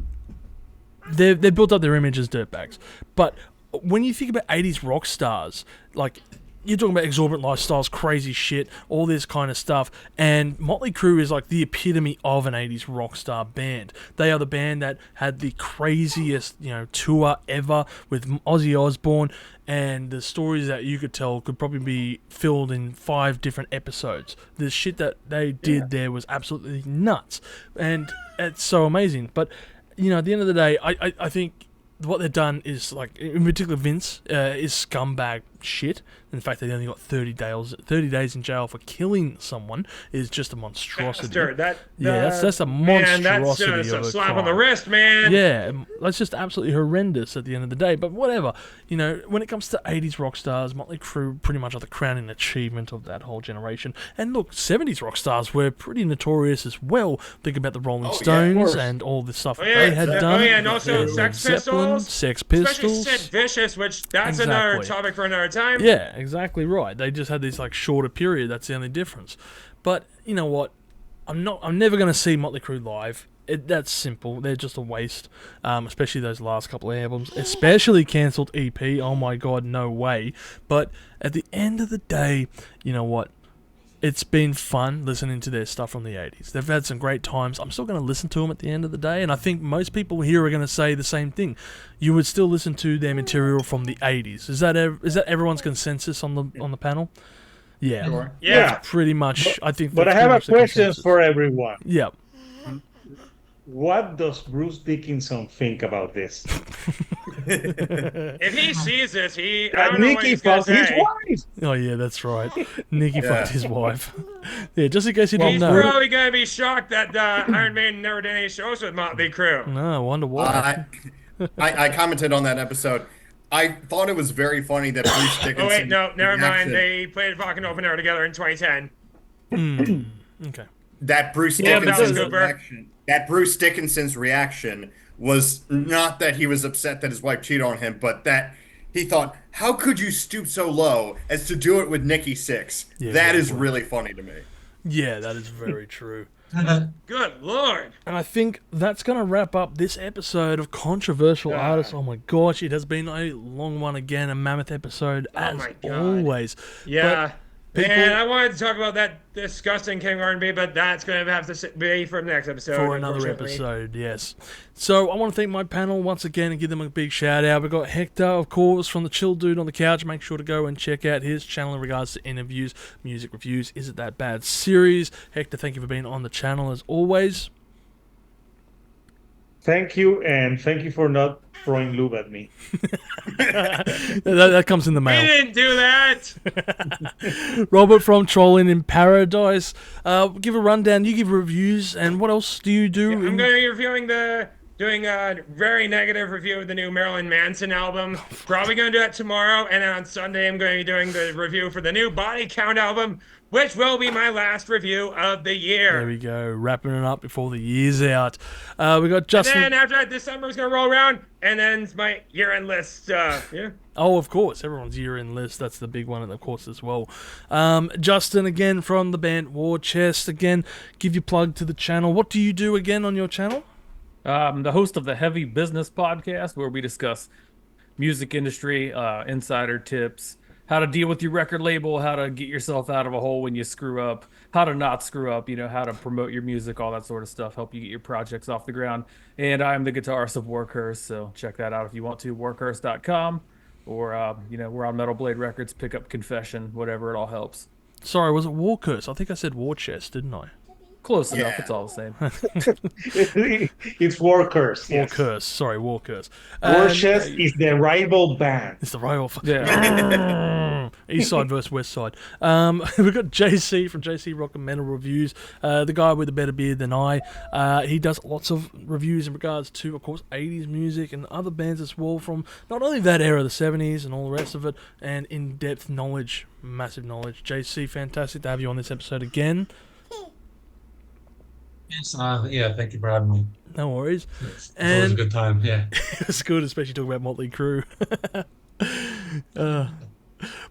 they built up their image as dirtbags. But when you think about 80s rock stars, like you're talking about exorbitant lifestyles, crazy shit, all this kind of stuff, and Motley Crue is like the epitome of an 80s rock star band. They are the band that had the craziest, tour ever with Ozzy Osbourne, and the stories that you could tell could probably be filled in 5 different episodes. The shit that they did there was absolutely nuts, and it's so amazing. But at the end of the day, I think what they've done is, like, in particular Vince, is scumbag shit. In fact, they only got 30 days in jail for killing someone is just a monstrosity. Bastard, That's a man, monstrosity that's of a a slap on crime. the wrist, man. Yeah, that's just absolutely horrendous at the end of the day. But whatever, when it comes to 80s rock stars, Motley Crue pretty much are the crowning achievement of that whole generation. And look, 70s rock stars were pretty notorious as well. Think about the Rolling of Stones course. and all the stuff Oh, that yeah. they had Oh, done. yeah, and also Led Sex Zeppelin, Pistols. Sex Especially Pistols. Sid Vicious, which that's another Exactly. topic for another time. Yeah, exactly right. They just had this like shorter period. That's the only difference. But you know what? I'm never going to see Motley Crue live. That's simple. They're just a waste. Especially those last couple of albums, especially cancelled EP. Oh my god, no way. But at the end of the day, you know what? It's been fun listening to their stuff from the 80s. They've had some great times. I'm still going to listen to them at the end of the day, and I think most people here are going to say the same thing. You would still listen to their material from the 80s. Is that everyone's consensus on the panel? Yeah. Sure. Yeah. That's pretty much, I think. But I that's have pretty a much the question consensus. for everyone. Yeah. What does Bruce Dickinson think about this? If he sees this, I That don't know what Nikki he's gonna fucked his say. wife. Oh yeah, that's right. Nicky Yeah. fucked his wife. Yeah, just in case you He's didn't know. probably gonna be shocked that Iron Maiden never did any shows with Motley Crue. No, I wonder why. I commented on that episode. I thought it was very funny that Bruce Dickinson. Oh wait, no, never mind. reaction- They played fucking open air together in 2010. Okay. that Bruce Yeah, but that was Dickinson's Cooper. reaction. That Bruce Dickinson's reaction was not that he was upset that his wife cheated on him, but that he thought, "How could you stoop so low as to do it with Nikki Sixx?" Yeah, that is exactly. really funny to me. Yeah, that is very true. Good lord. And I think that's going to wrap up this episode of Controversial Artists. Oh my gosh, it has been a long one again, a mammoth episode as my God. always. Yeah. people- Man, I wanted to talk about that disgusting kindergarten bee, but that's going to have to be for the next episode. For another unfortunately. episode, yes. So I want to thank my panel once again and give them a big shout out. We've got Hector, of course, from the Chill Dude on the Couch. Make sure to go and check out his channel in regards to interviews, music reviews, Is It That Bad series. Hector, thank you for being on the channel as always. Thank you, and thank you for not throwing lube at me. that comes in the He mail. didn't do that. Robert from Trolling in Paradise. Give a rundown. You give reviews, and what else do you do? I'm going to be reviewing doing a very negative review of the new Marilyn Manson album. Probably going to do that tomorrow, and then on Sunday I'm going to be doing the review for the new Body Count album, which will be my last review of the year. There we go, wrapping it up before the year's out. We got Justin. And then after that, December is going to roll around, and then it's my year-end list. Yeah. Oh, of course, everyone's year-end list. That's the big one, of course, as well. Justin, again, from the band War Chest. Again, give your plug to the channel. What do you do again on your channel? I'm the host of the Heavy Business Podcast, where we discuss music industry, insider tips, how to deal with your record label, how to get yourself out of a hole when you screw up, how to not screw up, how to promote your music, all that sort of stuff, help you get your projects off the ground. And I'm the guitarist of Warcurse, so check that out if you want to, warcurse.com. Or, we're on Metal Blade Records, pick up Confession, whatever, it all helps. Sorry, was it War Curse? I think I said War Chest, didn't I? Close enough, it's all the same. It's Workers. War Yes. Curse. Sorry, War Curse. War Chest is the rival band. It's the rival. Yeah. East Side versus West Side. We've got JC from JC Rock and Metal Reviews, the guy with a better beard than I. He does lots of reviews in regards to, of course, 80s music and other bands as well from not only that era, the 70s and all the rest of it, and in-depth knowledge, massive knowledge. JC, fantastic to have you on this episode again. Yes, yeah, thank you for having me. No worries. It was a And good time. Yeah. it's good, especially talking about Motley Crue.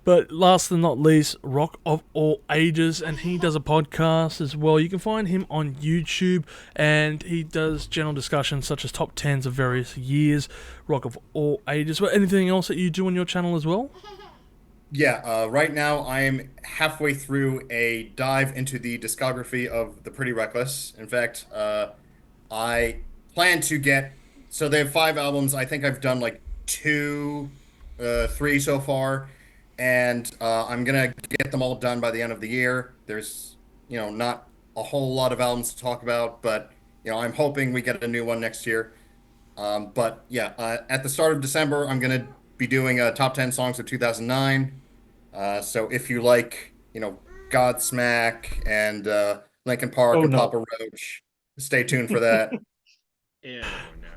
But last than not least, Rock of All Ages, and he does a podcast as well. You can find him on YouTube, and he does general discussions such as top 10s of various years, Rock of All Ages. Well, anything else that you do on your channel as well? Yeah, right now I am halfway through a dive into the discography of the Pretty Reckless. In fact, I plan to get, so they have 5 albums. I think I've done like 3 so far, and I'm gonna get them all done by the end of the year. There's, not a whole lot of albums to talk about, but I'm hoping we get a new one next year. But yeah, at the start of December, I'm gonna be doing top 10 songs of 2009. So if you like, Godsmack and Linkin Park and no. Papa Roach, stay tuned for that. Ew, no.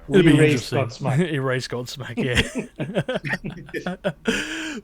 We It'll be erased interesting. Godsmack. Erase Godsmack, yeah.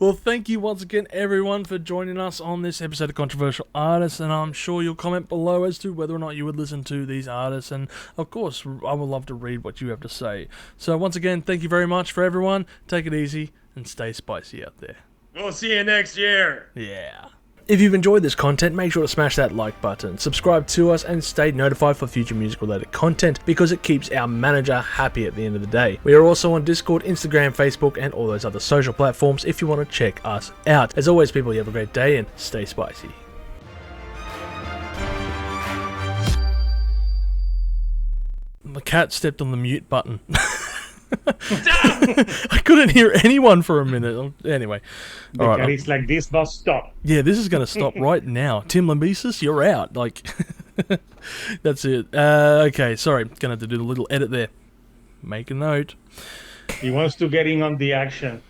Well, thank you once again, everyone, for joining us on this episode of Controversial Artists, and I'm sure you'll comment below as to whether or not you would listen to these artists, and of course, I would love to read what you have to say. So once again, thank you very much for everyone. Take it easy and stay spicy out there. We'll see you next year. Yeah. If you've enjoyed this content, make sure to smash that like button, subscribe to us, and stay notified for future music-related content because it keeps our manager happy at the end of the day. We are also on Discord, Instagram, Facebook, and all those other social platforms if you want to check us out. As always, people, you have a great day and stay spicy. The cat stepped on the mute button. I couldn't hear anyone for a minute. Anyway. The All right. cat is like, this must stop. Yeah, this is going to stop right now. Tim Lambesis, you're out. That's it. Okay, sorry. Going to have to do the little edit there. Make a note. He wants to get in on the action.